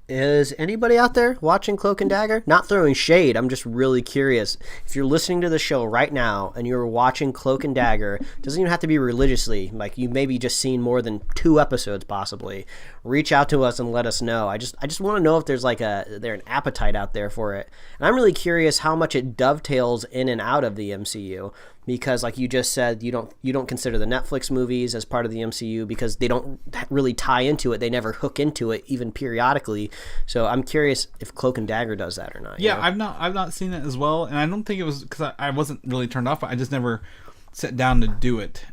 Is anybody out there watching Cloak and Dagger? Not throwing shade, I'm just really curious. If you're listening to the show right now and you're watching Cloak and Dagger, it doesn't even have to be religiously, like you maybe just seen more than 2 episodes possibly, reach out to us and let us know. I just want to know if there's like an appetite out there for it. And I'm really curious how much it dovetails in and out of the MCU. Because, like you just said, you don't consider the Netflix movies as part of the MCU because they don't really tie into it. They never hook into it, even periodically. So I'm curious if Cloak and Dagger does that or not. Yeah, you know? I've not seen it as well, and I don't think it was because I wasn't really turned off. I just never sat down to do it.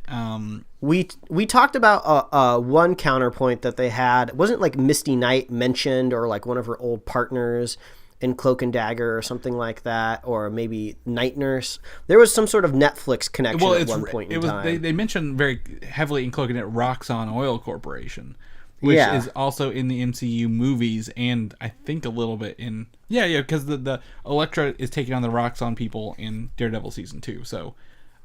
We talked about one counterpoint that they had. Wasn't like Misty Knight mentioned, or like one of her old partners in Cloak and Dagger or something like that, or maybe Night Nurse. There was some sort of Netflix connection at one point in time. They mentioned very heavily in Cloak and Dagger Roxxon Oil Corporation, which is also in the MCU movies, and I think a little bit in... Yeah, because the Elektra is taking on the Roxxon people in Daredevil Season 2, so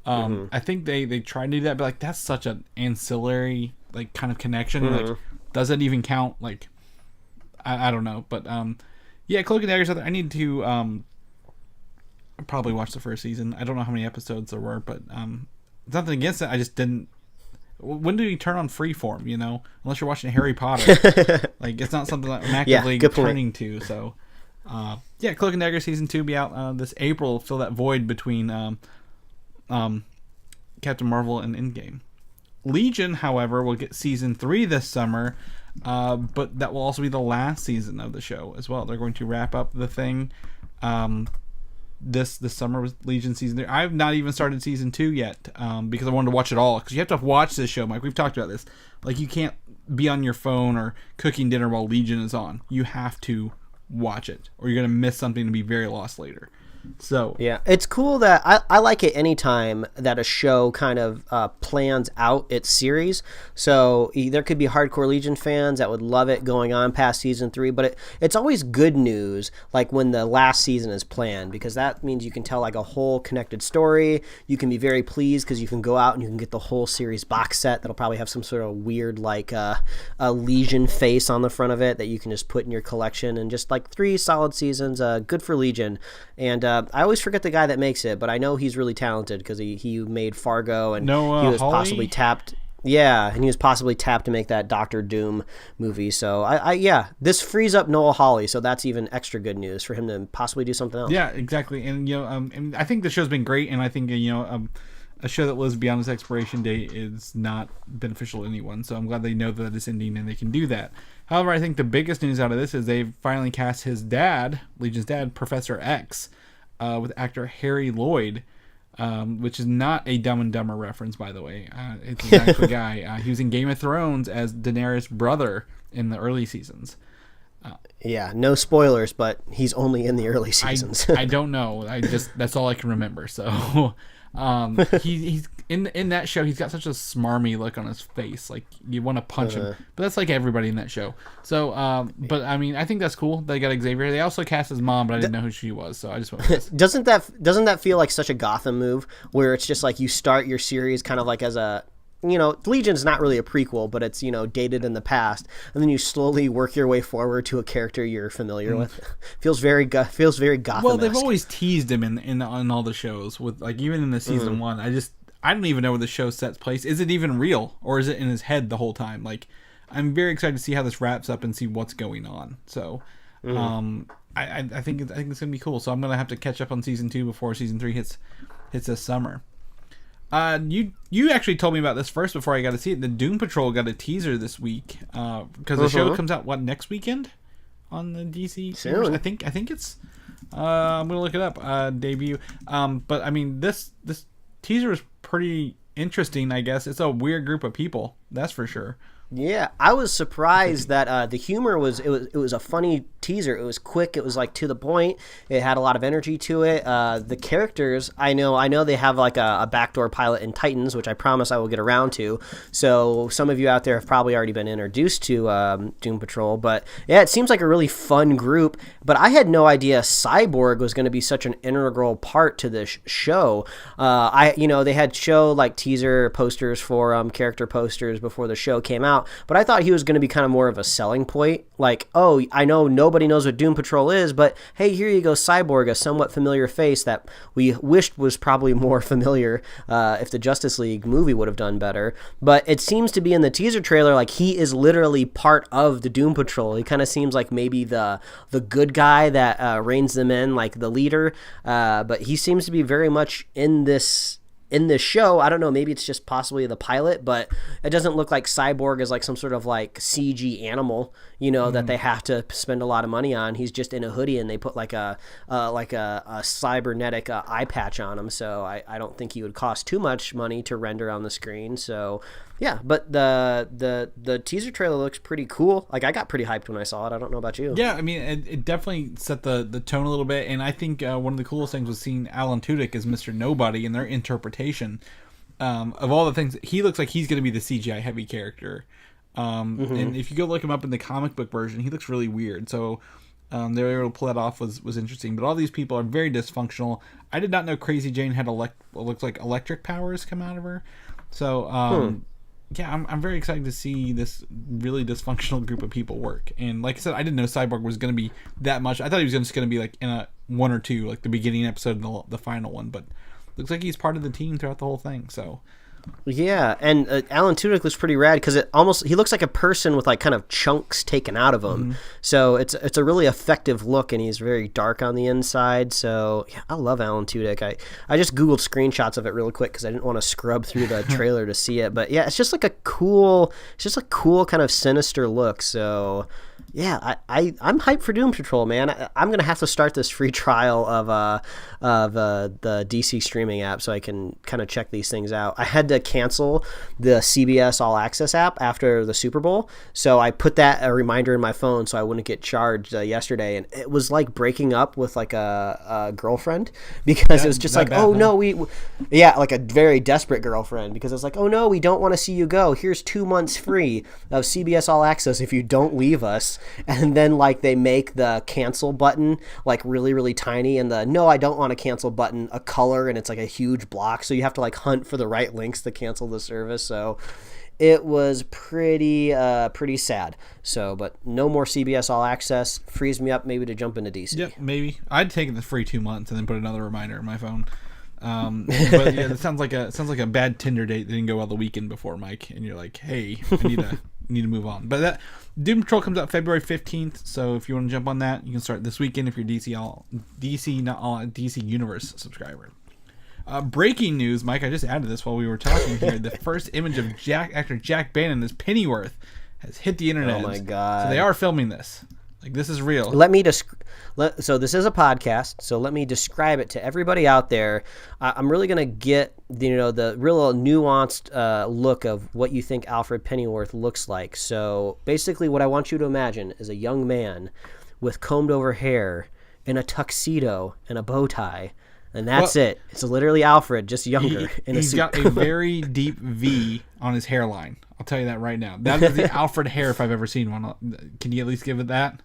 I think they tried to do that, but like that's such an ancillary like kind of connection. Like, does that even count? Like, I don't know, but... Yeah, Cloak and Dagger's other. I need to probably watch the first season. I don't know how many episodes there were, but nothing against it. I just didn't. When did he turn on Freeform? You know, unless you're watching Harry Potter, like it's not something that I'm actively turning to. So, Cloak and Dagger season 2 be out this April. Fill that void between Captain Marvel and Endgame. Legion, however, will get season 3 this summer. But that will also be the last season of the show as well. They're going to wrap up the thing this summer with Legion season 3. I've not even started season 2 yet because I wanted to watch it all. Because you have to watch this show, Mike. We've talked about this. Like, you can't be on your phone or cooking dinner while Legion is on. You have to watch it, or you're going to miss something and be very lost later. So yeah, it's cool that I like it anytime that a show kind of plans out its series. So there could be hardcore Legion fans that would love it going on past season 3, but it's always good news like when the last season is planned, because that means you can tell like a whole connected story. You can be very pleased because you can go out and you can get the whole series box set that'll probably have some sort of weird like a Legion face on the front of it that you can just put in your collection, and just like 3 solid seasons, good for Legion. And I always forget the guy that makes it, but I know he's really talented because he made Fargo, and he was possibly tapped. Yeah, and he was possibly tapped to make that Doctor Doom movie. So this frees up Noah Hawley, so that's even extra good news for him to possibly do something else. Yeah, exactly. And and I think the show's been great, and I think a show that lives beyond its expiration date is not beneficial to anyone. So I'm glad they know that it's ending and they can do that. However, I think the biggest news out of this is they've finally cast his dad, Legion's dad, Professor X, with actor Harry Lloyd. Which is not a Dumb and Dumber reference, by the way. It's an actual guy. He was in Game of Thrones as Daenerys' brother in the early seasons. No spoilers, but he's only in the early seasons. I don't know. That's all I can remember. So, he's in that show. He's got such a smarmy look on his face, like you want to punch him. But that's like everybody in that show. So, but I mean, I think that's cool. They got Xavier. They also cast his mom, but I didn't know who she was, so I just went with this. Doesn't that feel like such a Gotham move, where it's just like you start your series kind of like as a Legion's not really a prequel, but it's, dated in the past, and then you slowly work your way forward to a character you're familiar with. Feels very Gotham-esque. Well, they've always teased him in all the shows, with like even in the season one. I don't even know where the show sets place. Is it even real, or is it in his head the whole time? Like, I'm very excited to see how this wraps up and see what's going on. So, I think it's gonna be cool. So I'm gonna have to catch up on season 2 before season 3 hits this summer. You actually told me about this first before I got to see it. The Doom Patrol got a teaser this week because the show comes out next weekend on the DC. Soon. I think it's. I'm gonna look it up. Debut. But I mean this teaser is pretty interesting. I guess it's a weird group of people. That's for sure. Yeah, I was surprised that the humor was a funny teaser. It was quick. It was like to the point. It had a lot of energy to it. The characters, I know they have like a backdoor pilot in Titans, which I promise I will get around to. So some of you out there have probably already been introduced to Doom Patrol. But yeah, it seems like a really fun group. But I had no idea Cyborg was going to be such an integral part to this show. They had show like teaser posters for character posters before the show came out. But I thought he was going to be kind of more of a selling point. Like, oh, I know nobody knows what Doom Patrol is, but hey, here you go, Cyborg, a somewhat familiar face that we wished was probably more familiar if the Justice League movie would have done better. But it seems to be in the teaser trailer like he is literally part of the Doom Patrol. He kind of seems like maybe the good guy that reins them in, like the leader. But he seems to be very much in this show. I don't know, maybe it's just possibly the pilot, but it doesn't look like Cyborg is like some sort of like CG animal, that they have to spend a lot of money on. He's just in a hoodie and they put like a cybernetic eye patch on him. So I don't think he would cost too much money to render on the screen. So yeah, but the teaser trailer looks pretty cool. Like I got pretty hyped when I saw it. I don't know about you. Yeah, I mean, it definitely set the tone a little bit, and I think one of the coolest things was seeing Alan Tudyk as Mr. Nobody and their interpretation of all the things. He looks like he's going to be the CGI heavy character, and if you go look him up in the comic book version, he looks really weird. So they were able to pull that off was interesting. But all these people are very dysfunctional. I did not know Crazy Jane had what looks like electric powers come out of her. So yeah, I'm very excited to see this really dysfunctional group of people work. And like I said, I didn't know Cyborg was going to be that much. I thought he was just going to be like in a 1 or 2, like the beginning episode and the final one. But looks like he's part of the team throughout the whole thing. So yeah, and Alan Tudyk looks pretty rad because he looks like a person with like kind of chunks taken out of him. So it's a really effective look, and he's very dark on the inside. So yeah, I love Alan Tudyk. I just googled screenshots of it real quick because I didn't want to scrub through the trailer to see it. But yeah, it's just a cool kind of sinister look. So yeah, I'm hyped for Doom Patrol, man. I'm gonna have to start this free trial of the DC streaming app so I can kind of check these things out. I had to cancel the CBS All Access app after the Super Bowl, so I put a reminder in my phone so I wouldn't get charged yesterday, and it was like breaking up with like a girlfriend because it was just like, oh no, like a very desperate girlfriend, because it's like, oh no, we don't want to see you go. Here's 2 months free of CBS All Access if you don't leave us. And then like they make the cancel button like really, really tiny, and the no, I don't want to cancel button a color, and it's like a huge block, so you have to like hunt for the right links to cancel the service. So it was pretty sad. So, but no more CBS All Access. Frees me up maybe to jump into DC. Yep, maybe. I'd take the free 2 months and then put another reminder in my phone. But yeah, it sounds like a bad Tinder date that didn't go well the weekend before, Mike. And you're like, hey, I need to move on. But that Doom Patrol comes out February 15th. So if you want to jump on that, you can start this weekend if you're DC Universe subscriber. Breaking news, Mike. I just added this while we were talking here. The first image of actor Jack Bannon as Pennyworth has hit the internet. Oh my god! So they are filming this. Like, this is real. So this is a podcast. So let me describe it to everybody out there. I'm really gonna get the real nuanced look of what you think Alfred Pennyworth looks like. So basically, what I want you to imagine is a young man with combed over hair in a tuxedo and a bow tie. And that's it. It's literally Alfred, just younger. He's got a very deep V on his hairline. I'll tell you that right now. That is the Alfred hair if I've ever seen one. Can you at least give it that?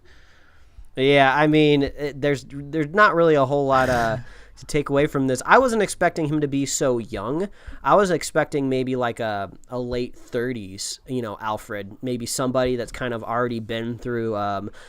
Yeah, I mean, there's not really a whole lot to take away from this. I wasn't expecting him to be so young. I was expecting maybe like a late 30s, Alfred, maybe somebody that's kind of already been through,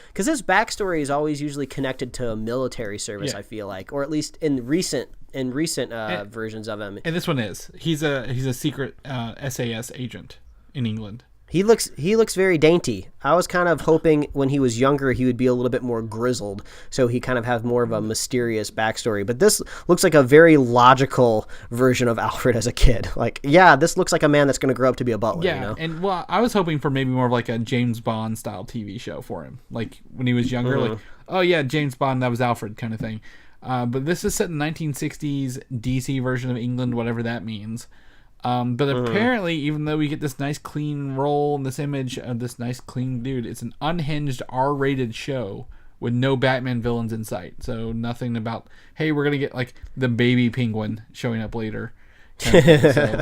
because his backstory is always usually connected to a military service. Yeah. I feel like, or at least in recent versions of him. And this one is he's a secret SAS agent in England. He looks very dainty. I was kind of hoping when he was younger he would be a little bit more grizzled, so he kind of have more of a mysterious backstory. But this looks like a very logical version of Alfred as a kid. Like, yeah, this looks like a man that's going to grow up to be a butler. Yeah, and well, I was hoping for maybe more of like a James Bond style TV show for him, like when he was younger. Like, oh yeah, James Bond, that was Alfred kind of thing. But this is set in 1960s DC version of England, whatever that means. But apparently, even though we get this nice clean roll and this image of this nice clean dude, it's an unhinged R-rated show with no Batman villains in sight. So nothing about, hey, we're going to get like the baby penguin showing up later. So.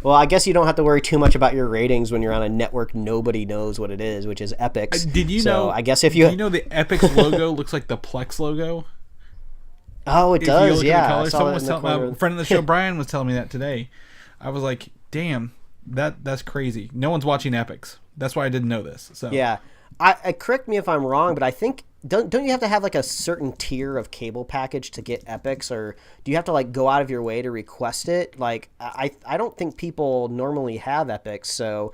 Well, I guess you don't have to worry too much about your ratings when you're on a network nobody knows what it is, which is Epix. Did you know? I guess if you the Epix logo looks like the Plex logo? Oh, it does. Yeah. Someone was a friend of the show, Brian, was telling me that today. I was like, damn, that's crazy. No one's watching Epix. That's why I didn't know this. So yeah, I correct me if I'm wrong, but I think don't you have to have like a certain tier of cable package to get Epix, or do you have to like go out of your way to request it? Like I don't think people normally have Epix, so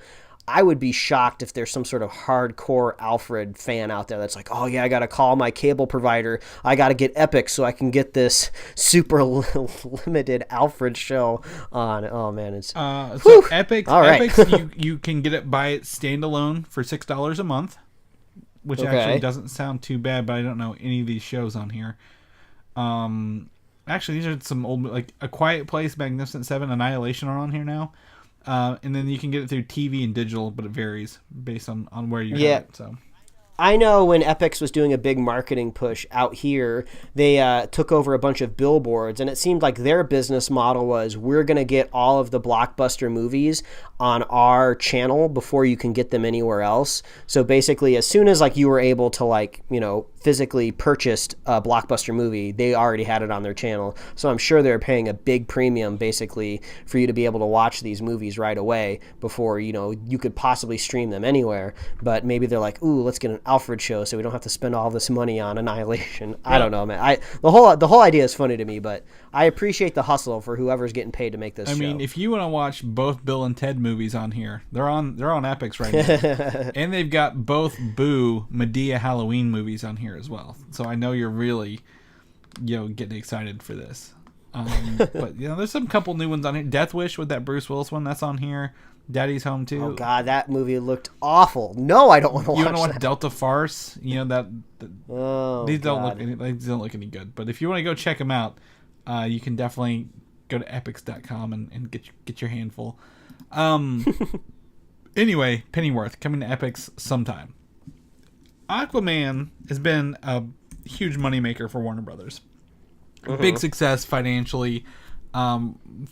I would be shocked if there's some sort of hardcore Alfred fan out there that's like, oh yeah, I got to call my cable provider. I got to get Epix so I can get this super limited Alfred show on. Oh man, it's so Epix. All right. Epix, you can get it by it standalone for $6 a month, which actually doesn't sound too bad. But I don't know any of these shows on here. Actually, these are some old, like A Quiet Place, Magnificent Seven, Annihilation are on here now. And then you can get it through TV and digital, but it varies based on where you have it. So I know when Epix was doing a big marketing push out here, they took over a bunch of billboards, and it seemed like their business model was, we're going to get all of the blockbuster movies on our channel before you can get them anywhere else. So basically, as soon as like you were able to physically purchased a blockbuster movie, they already had it on their channel. So I'm sure they're paying a big premium basically for you to be able to watch these movies right away before, you could possibly stream them anywhere. But maybe they're like, ooh, let's get an Alfred show so we don't have to spend all this money on Annihilation. I don't know, man. The whole idea is funny to me, but I appreciate the hustle for whoever's getting paid to make this show. I mean, if you want to watch both Bill and Ted movies on here, they're on Epix right now. And they've got both Boo, Medea Halloween movies on here as well. So I know you're really getting excited for this. But there's some couple new ones on here. Death Wish with that Bruce Willis one, that's on here. Daddy's Home too. Oh god, that movie looked awful. No, I don't want to watch that. You want to watch Delta Farce? These don't look any good. But if you want to go check them out, you can definitely go to epix.com and get your handful. Anyway, Pennyworth coming to Epix sometime. Aquaman has been a huge moneymaker for Warner Brothers. Big success financially,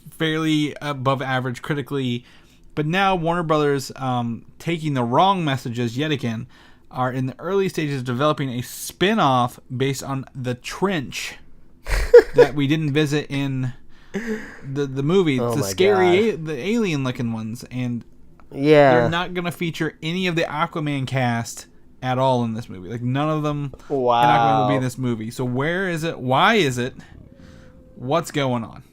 fairly above average critically. But now Warner Brothers, taking the wrong messages yet again, are in the early stages of developing a spin-off based on The Trench that we didn't visit in the movie. It's the scary, the alien-looking ones. And Yeah. They're not going to feature any of the Aquaman cast at all in this movie. Like, none of them in Aquaman will be in this movie. So where is it? Why is it? What's going on?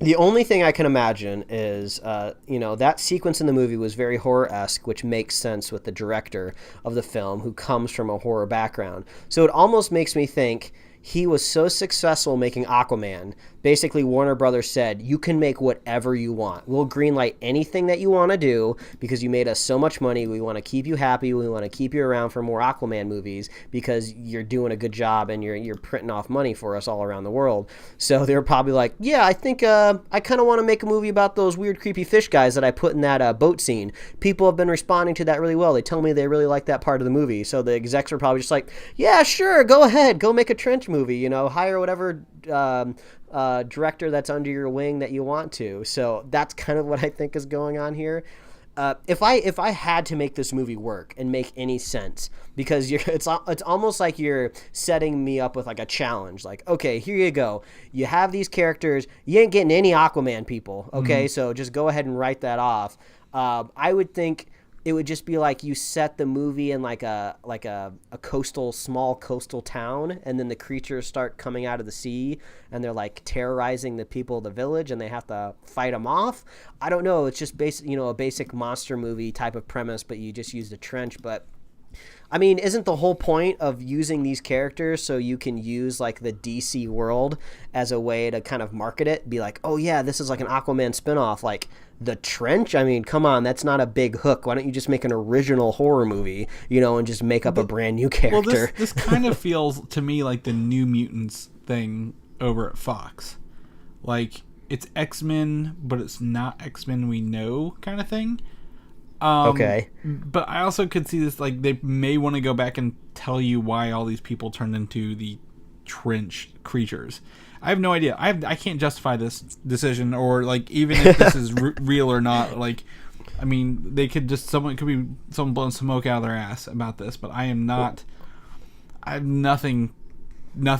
The only thing I can imagine is, that sequence in the movie was very horror-esque, which makes sense with the director of the film, who comes from a horror background. So it almost makes me think he was so successful making Aquaman. Basically, Warner Brothers said, you can make whatever you want. We'll greenlight anything that you want to do because you made us so much money. We want to keep you happy. We want to keep you around for more Aquaman movies because you're doing a good job and you're printing off money for us all around the world. So they're probably like, yeah, I think I kind of want to make a movie about those weird, creepy fish guys that I put in that boat scene. People have been responding to that really well. They tell me they really like that part of the movie. So the execs are probably just like, yeah, sure, go ahead. Go make a trench movie. Hire whatever director that's under your wing that you want to. So that's kind of what I think is going on here. If I had to make this movie work and make any sense, because it's almost like you're setting me up with like a challenge. Like, okay, here you go. You have these characters. You ain't getting any Aquaman people. Okay, so just go ahead and write that off. I would think it would just be like you set the movie in like a small coastal town, and then the creatures start coming out of the sea, and they're like terrorizing the people of the village, and they have to fight them off. I don't know. It's just a basic monster movie type of premise, but you just use the trench. But I mean, isn't the whole point of using these characters so you can use like the DC world as a way to kind of market it? Be like, oh yeah, this is like an Aquaman spinoff, like the trench. I mean, come on, that's not a big hook. Why don't you just make an original horror movie, and just make up a brand new character? Well, this kind of feels to me like the New Mutants thing over at Fox. Like, it's X-Men, but it's not X-Men we know kind of thing. Okay. But I also could see this, like, they may want to go back and tell you why all these people turned into the trench creatures. I have no idea. I can't justify this decision, or, like, even if this is real or not. Like, I mean, someone could be blowing smoke out of their ass about this, but I am not. I have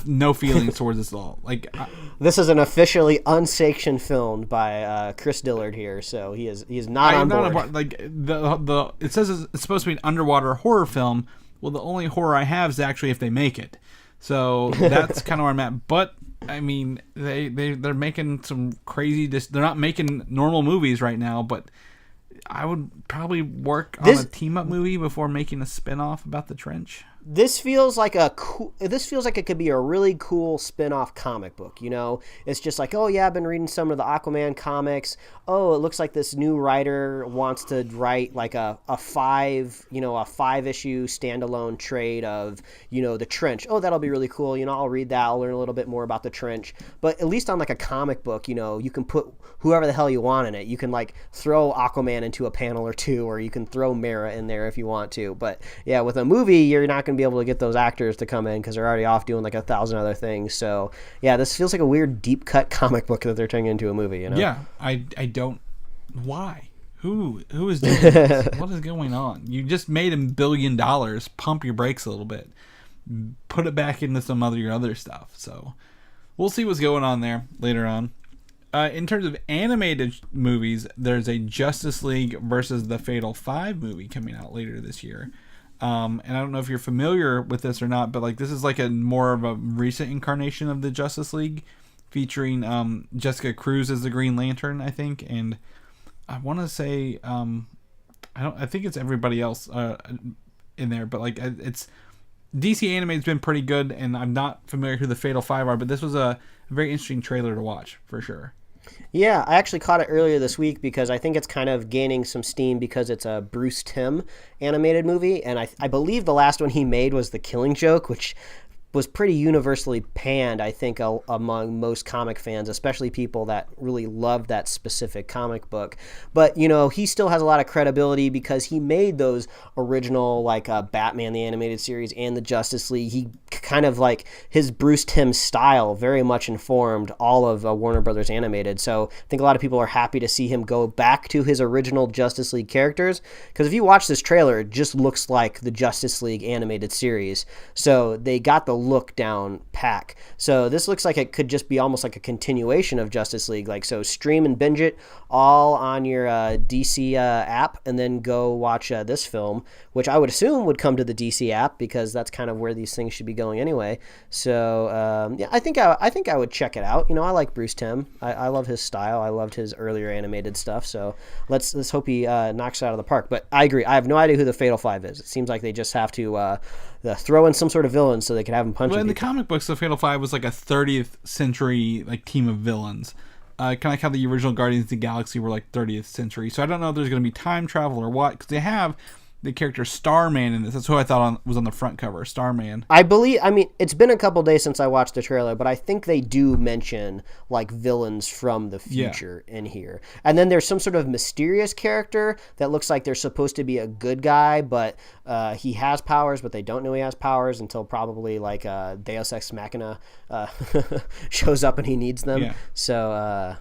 no feelings towards this at all. Like, this is an officially unsanctioned film by Chris Dillard here, so he is not on board. Like, it says it's supposed to be an underwater horror film. Well, the only horror I have is actually if they make it. So that's kind of where I'm at. But I mean, they're making some crazy. They're not making normal movies right now, but I would probably work on a team up movie before making a spinoff about the trench. This feels like it could be a really cool spin-off comic book, It's just like, oh yeah, I've been reading some of the Aquaman comics. Oh, it looks like this new writer wants to write like a 5-issue standalone trade of, the trench. Oh, that'll be really cool. I'll read that. I'll learn a little bit more about the trench. But at least on like a comic book, you can put whoever the hell you want in it. You can like throw Aquaman into a panel or two, or you can throw Mera in there if you want to. But yeah, with a movie, you're not going to be able to get those actors to come in because they're already off doing like 1,000 other things. So yeah, this feels like a weird deep cut comic book that they're turning into a movie. Yeah, I don't. Why? Who is doing this? What is going on? You just made $1 billion. Pump your brakes a little bit. Put it back into some other your other stuff. So we'll see what's going on there later on. In terms of animated movies, there's a Justice League versus the Fatal 5 movie coming out later this year. And I don't know if you're familiar with this or not, but like this is like a more of a recent incarnation of the Justice League, featuring Jessica Cruz as the Green Lantern, I think, and I want to say I think it's everybody else in there, but like it's DC animated's been pretty good, and I'm not familiar who the Fatal 5 are, but this was a very interesting trailer to watch for sure. Yeah, I actually caught it earlier this week because I think it's kind of gaining some steam because it's a Bruce Timm animated movie, and I believe the last one he made was The Killing Joke, which was pretty universally panned, I think, among most comic fans, especially people that really love that specific comic book. But, he still has a lot of credibility because he made those original, like Batman, the animated series, and the Justice League. He kind of like his Bruce Timm style very much informed all of Warner Brothers Animated. So I think a lot of people are happy to see him go back to his original Justice League characters, because if you watch this trailer, it just looks like the Justice League animated series. So they got the look down pack. So this looks like it could just be almost like a continuation of Justice League. Like, so stream and binge it all on your DC app, and then go watch this film, which I would assume would come to the DC app, because that's kind of where these things should be going anyway. So yeah, I think I would check it out. You know, I like Bruce Timm. I love his style. I loved his earlier animated stuff. So let's hope he knocks it out of the park. But I agree. I have no idea who the Fatal Five is. It seems like they just have to throw in some sort of villain so they can have him punch. Well, in the comic books, the Fatal Five was like a 30th century like team of villains. Kind of like how the original Guardians of the Galaxy were like 30th century. So I don't know if there's going to be time travel or what, because they have the character Starman in this. That's who I thought was on the front cover, Starman. I mean, it's been a couple days since I watched the trailer, but I think they do mention like villains from the future in here. And then there's some sort of mysterious character that looks like they're supposed to be a good guy, but he has powers, but they don't know he has powers until probably like Deus Ex Machina shows up and he needs them. Yeah. So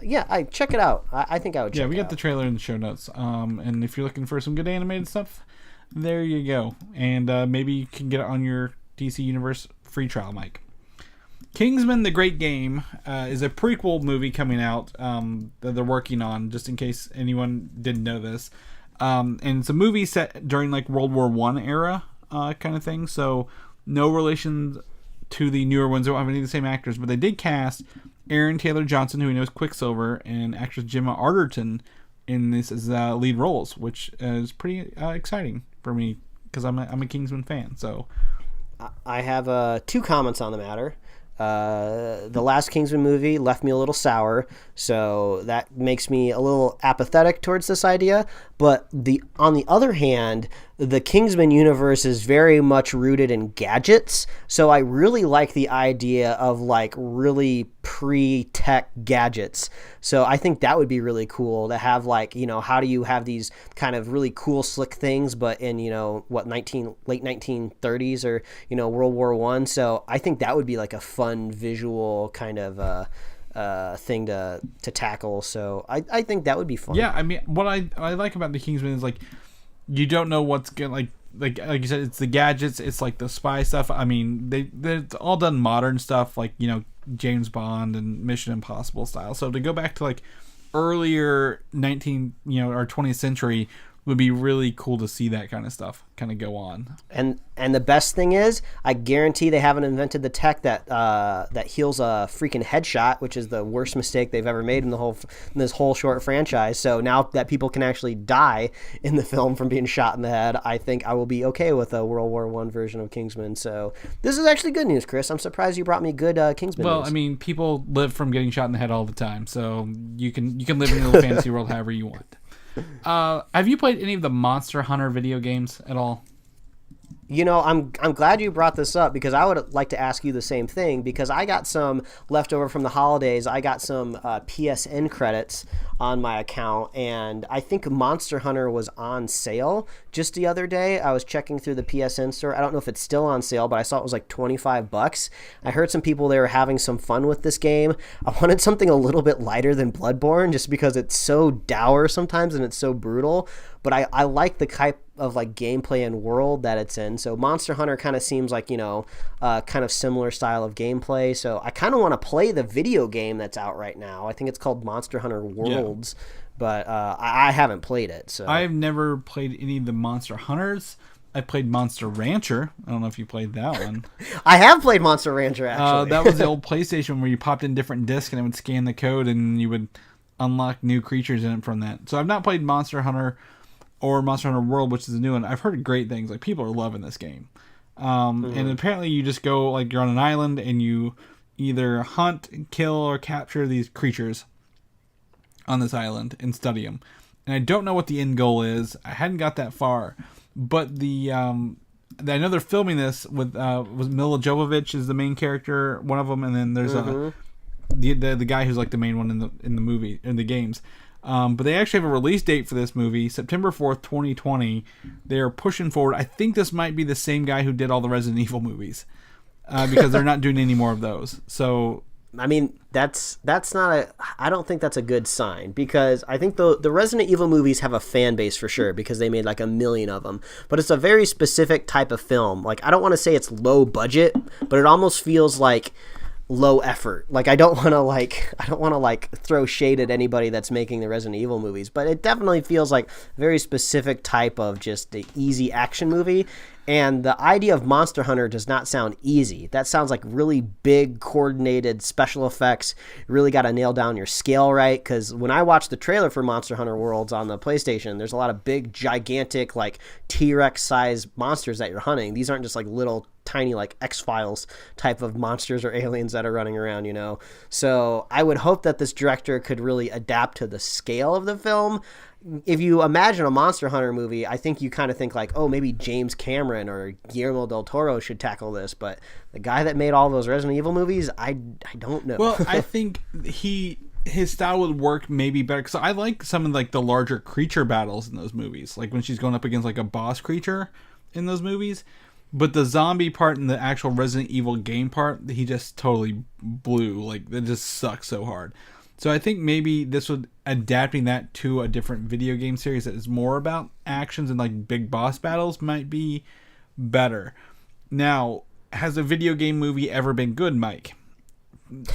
yeah, I check it out. I think I would check it out. Yeah, we got the trailer in the show notes. And if you're looking for some good animated stuff, there you go. And maybe you can get it on your DC Universe free trial, Mike. Kingsman: The Great Game is a prequel movie coming out that they're working on, just in case anyone didn't know this. And it's a movie set during like World War I era kind of thing. So no relation to the newer ones. They don't have any of the same actors, but they did cast Aaron Taylor Johnson, who we know is Quicksilver, and actress Gemma Arterton in this as lead roles, which is pretty exciting for me because I'm a Kingsman fan. So I have 2 comments on the matter. The last Kingsman movie left me a little sour, so that makes me a little apathetic towards this idea. But on the other hand, the Kingsman universe is very much rooted in gadgets, so I really like the idea of like really pre-tech gadgets. So I think that would be really cool to have, like, you know, how do you have these kind of really cool slick things, but in, you know, what, late 1930s or, you know, World War I. So I think that would be like a fun visual kind of thing to tackle. So I think that would be fun. Yeah, I mean, what I like about the Kingsman is like you don't know what's gonna like you said, it's the gadgets, it's like the spy stuff. I mean, they're all done modern stuff, like, you know, James Bond and Mission Impossible style. So to go back to like earlier 20th century would be really cool to see that kind of stuff kind of go on. And the best thing is, I guarantee they haven't invented the tech that heals a freaking headshot, which is the worst mistake they've ever made in this whole short franchise. So now that people can actually die in the film from being shot in the head, I think I will be okay with a World War I version of Kingsman. So this is actually good news, Chris. I'm surprised you brought me good Kingsman news. Well, I mean, people live from getting shot in the head all the time, so you can live in your little fantasy world however you want. Have you played any of the Monster Hunter video games at all? You know, I'm glad you brought this up, because I would like to ask you the same thing, because I got some leftover from the holidays. I got some PSN credits on my account, and I think Monster Hunter was on sale just the other day. I was checking through the PSN store. I don't know if it's still on sale, but I saw it was like $25. I heard some people they were having some fun with this game. I wanted something a little bit lighter than Bloodborne, just because it's so dour sometimes and it's so brutal. But I like the type of like gameplay and world that it's in. So Monster Hunter kind of seems like, you know, kind of similar style of gameplay. So I kind of want to play the video game that's out right now. I think it's called Monster Hunter Worlds, but I haven't played it. So I've never played any of the Monster Hunters. I played Monster Rancher. I don't know if you played that one. I have played Monster Rancher, actually. That was the old PlayStation where you popped in different discs and it would scan the code and you would unlock new creatures in it from that. So I've not played Monster Hunter or Monster Hunter World, which is a new one. I've heard great things. Like, people are loving this game. And apparently you just go, like, you're on an island and you either hunt, kill, or capture these creatures on this island and study them. And I don't know what the end goal is. I hadn't got that far. But I know they're filming this with was Mila Jovovich is the main character, one of them, and then there's the guy who's like the main one in the movie, in the games. But they actually have a release date for this movie, September 4th, 2020. They are pushing forward. I think this might be the same guy who did all the Resident Evil movies. because they're not doing any more of those. So I mean, that's not I don't think that's a good sign, because I think the Resident Evil movies have a fan base for sure, because they made like 1 million of them, but it's a very specific type of film. Like, I don't want to say it's low budget, but it almost feels like low effort. Like, I don't want to throw shade at anybody that's making the Resident Evil movies, but it definitely feels like a very specific type of just the easy action movie. And the idea of Monster Hunter does not sound easy. That sounds like really big, coordinated special effects. You really got to nail down your scale right, because when I watched the trailer for Monster Hunter Worlds on the PlayStation, there's a lot of big, gigantic, like T-Rex size monsters that you're hunting. These aren't just like little tiny like X-Files type of monsters or aliens that are running around, you know? So I would hope that this director could really adapt to the scale of the film. If you imagine a Monster Hunter movie, I think you kind of think like, oh, maybe James Cameron or Guillermo del Toro should tackle this. But the guy that made all those Resident Evil movies, I don't know. Well, I think his style would work maybe better, because I like some of like the larger creature battles in those movies, like when she's going up against like a boss creature in those movies. But the zombie part and the actual Resident Evil game part, he just totally blew. Like, it just sucks so hard. So I think maybe this would adapting that to a different video game series that is more about actions and like big boss battles might be better. Now, has a video game movie ever been good, Mike?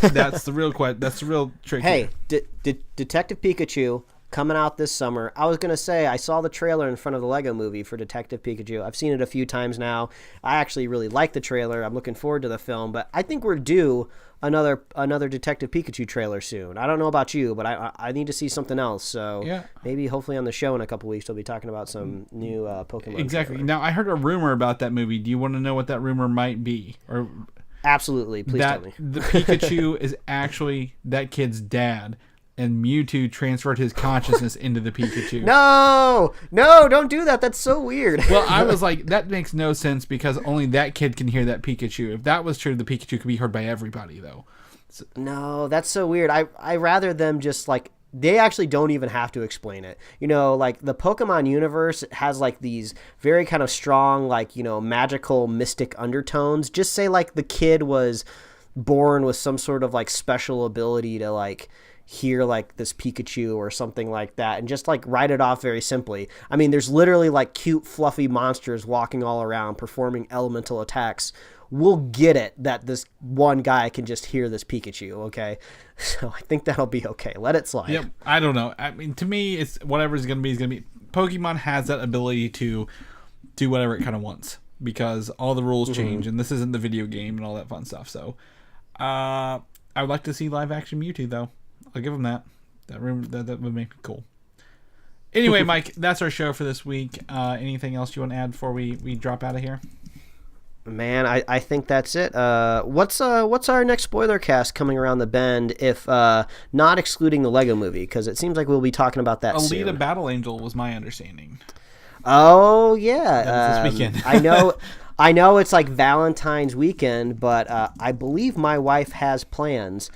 That's the real question. That's the real trick. Hey, Detective Pikachu coming out this summer. I was going to say, I saw the trailer in front of the Lego movie for Detective Pikachu. I've seen it a few times now. I actually really like the trailer. I'm looking forward to the film, but I think we're due another Detective Pikachu trailer soon. I don't know about you, but I need to see something else. So yeah, maybe hopefully on the show in a couple weeks, we'll be talking about some new Pokemon. Exactly. Trailer. Now, I heard a rumor about that movie. Do you want to know what that rumor might be? Or absolutely, please tell me. The Pikachu is actually that kid's dad, and Mewtwo transferred his consciousness into the Pikachu. No, don't do that. That's so weird. Well, I was like, that makes no sense, because only that kid can hear that Pikachu. If that was true, the Pikachu could be heard by everybody, though. So, no, that's so weird. I rather them just like, they actually don't even have to explain it. You know, like the Pokemon universe has like these very kind of strong, like, you know, magical, mystic undertones. Just say like the kid was born with some sort of like special ability to like hear like this Pikachu or something like that, and just like write it off very simply. I mean, there's literally like cute fluffy monsters walking all around performing elemental attacks. We'll get it that this one guy can just hear this Pikachu, okay? So I think that'll be okay. Let it slide. Yep. I don't know. I mean, to me, it's whatever it's going to be is going to be. Pokemon has that ability to do whatever it kind of wants, because all the rules change, and this isn't the video game and all that fun stuff. So I would like to see live action Mewtwo, though. I'll give him that. That would make me cool. Anyway, Mike, that's our show for this week. Anything else you want to add before we drop out of here? Man, I think that's it. What's our next spoiler cast coming around the bend, if not excluding the Lego movie? Because it seems like we'll be talking about that soon. Alita Battle Angel was my understanding. Oh, yeah. This weekend. I know it's like Valentine's weekend, but I believe my wife has plans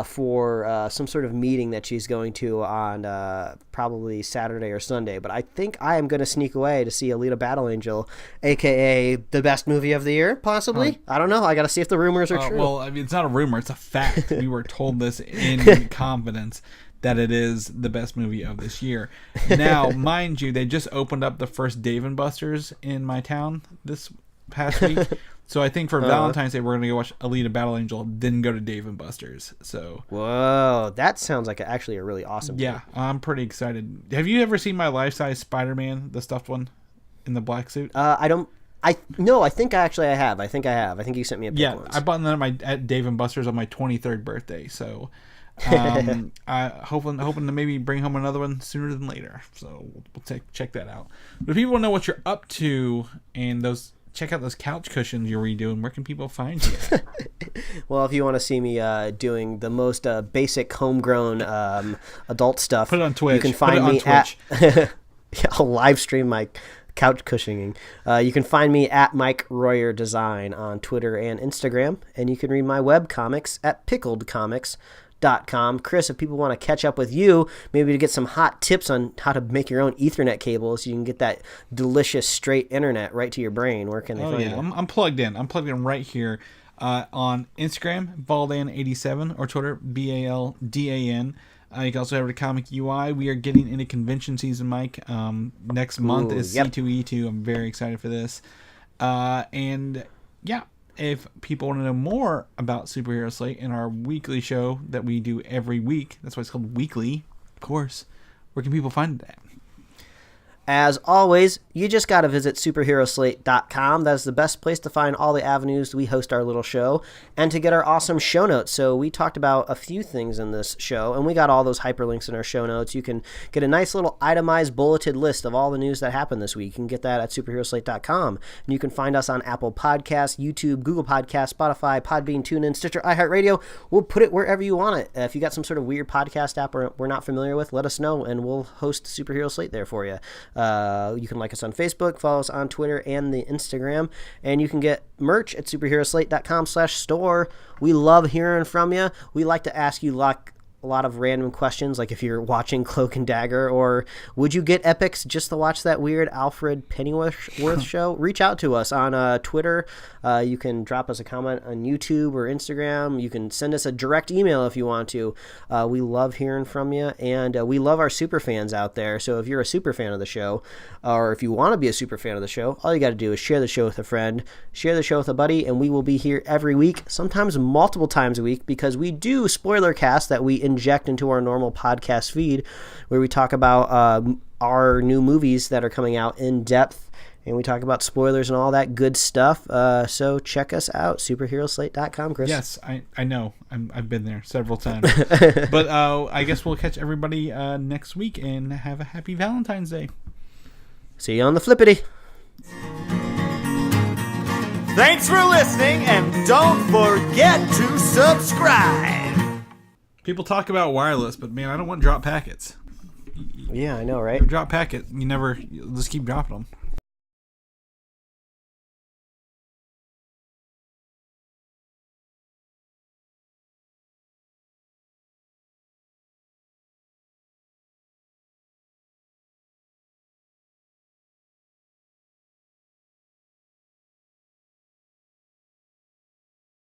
for some sort of meeting that she's going to on probably Saturday or Sunday. But I think I am going to sneak away to see Alita Battle Angel, a.k.a. the best movie of the year, possibly. I don't know. I got to see if the rumors are true. Well, I mean, it's not a rumor. It's a fact. We were told this in confidence that it is the best movie of this year. Now, mind you, they just opened up the first Dave & Buster's in my town this past week. So I think for Valentine's Day, we're going to go watch Alita Battle Angel, then go to Dave & Buster's. So, whoa, that sounds like actually a really awesome movie. Yeah, I'm pretty excited. Have you ever seen my life-size Spider-Man, the stuffed one, in the black suit? I think actually I have. I think you sent me a pic once. I bought them at Dave & Buster's on my 23rd birthday. So, I hoping to maybe bring home another one sooner than later. So we'll check that out. But if people want to know what you're up to and check out those couch cushions you're redoing, where can people find you? Well, if you want to see me doing the most basic homegrown adult stuff, put it on Twitch. You can find me at I'll live stream my couch cushioning. You can find me at Mike Royer Design on Twitter and Instagram, and you can read my web comics at pickledcomics.com. Chris, if people want to catch up with you, maybe to get some hot tips on how to make your own Ethernet cables, so you can get that delicious straight internet right to your brain, where can they find you? I'm plugged in. I'm plugged in right here. On Instagram, Baldan87, or Twitter, BALDAN. You can also head over to Comic UI. We are getting into convention season, Mike. Next month is C2E2. I'm very excited for this. And yeah, if people want to know more about Superhero Slate and our weekly show that we do every week, that's why it's called Weekly, of course, where can people find that? As always, you just got to visit superheroslate.com. That is the best place to find all the avenues we host our little show and to get our awesome show notes. So we talked about a few things in this show, and we got all those hyperlinks in our show notes. You can get a nice little itemized bulleted list of all the news that happened this week. You can get that at superheroslate.com. And you can find us on Apple Podcasts, YouTube, Google Podcasts, Spotify, Podbean, TuneIn, Stitcher, iHeartRadio. We'll put it wherever you want it. If you got some sort of weird podcast app we're not familiar with, let us know, and we'll host Superhero Slate there for you. You can like us on Facebook, follow us on Twitter and the Instagram, and you can get merch at superheroslate.com/store. We love hearing from you. We like to ask you a lot of random questions, like if you're watching Cloak and Dagger, or would you get Epix just to watch that weird Alfred Pennyworth show? Reach out to us on Twitter. You can drop us a comment on YouTube or Instagram. You can send us a direct email if you want to. We love hearing from you, and we love our super fans out there. So if you're a super fan of the show, or if you want to be a super fan of the show, all you got to do is share the show with a friend, share the show with a buddy, and we will be here every week, sometimes multiple times a week, because we do spoiler cast that we inject into our normal podcast feed, where we talk about our new movies that are coming out in depth, and we talk about spoilers and all that good stuff. So check us out, superheroslate.com, Chris. Yes, I know. I've been there several times. But I guess we'll catch everybody next week, and have a happy Valentine's Day. See you on the flippity. Thanks for listening, and don't forget to subscribe. People talk about wireless, but man, I don't want drop packets. Yeah, I know, right? Drop packet, you just keep dropping them.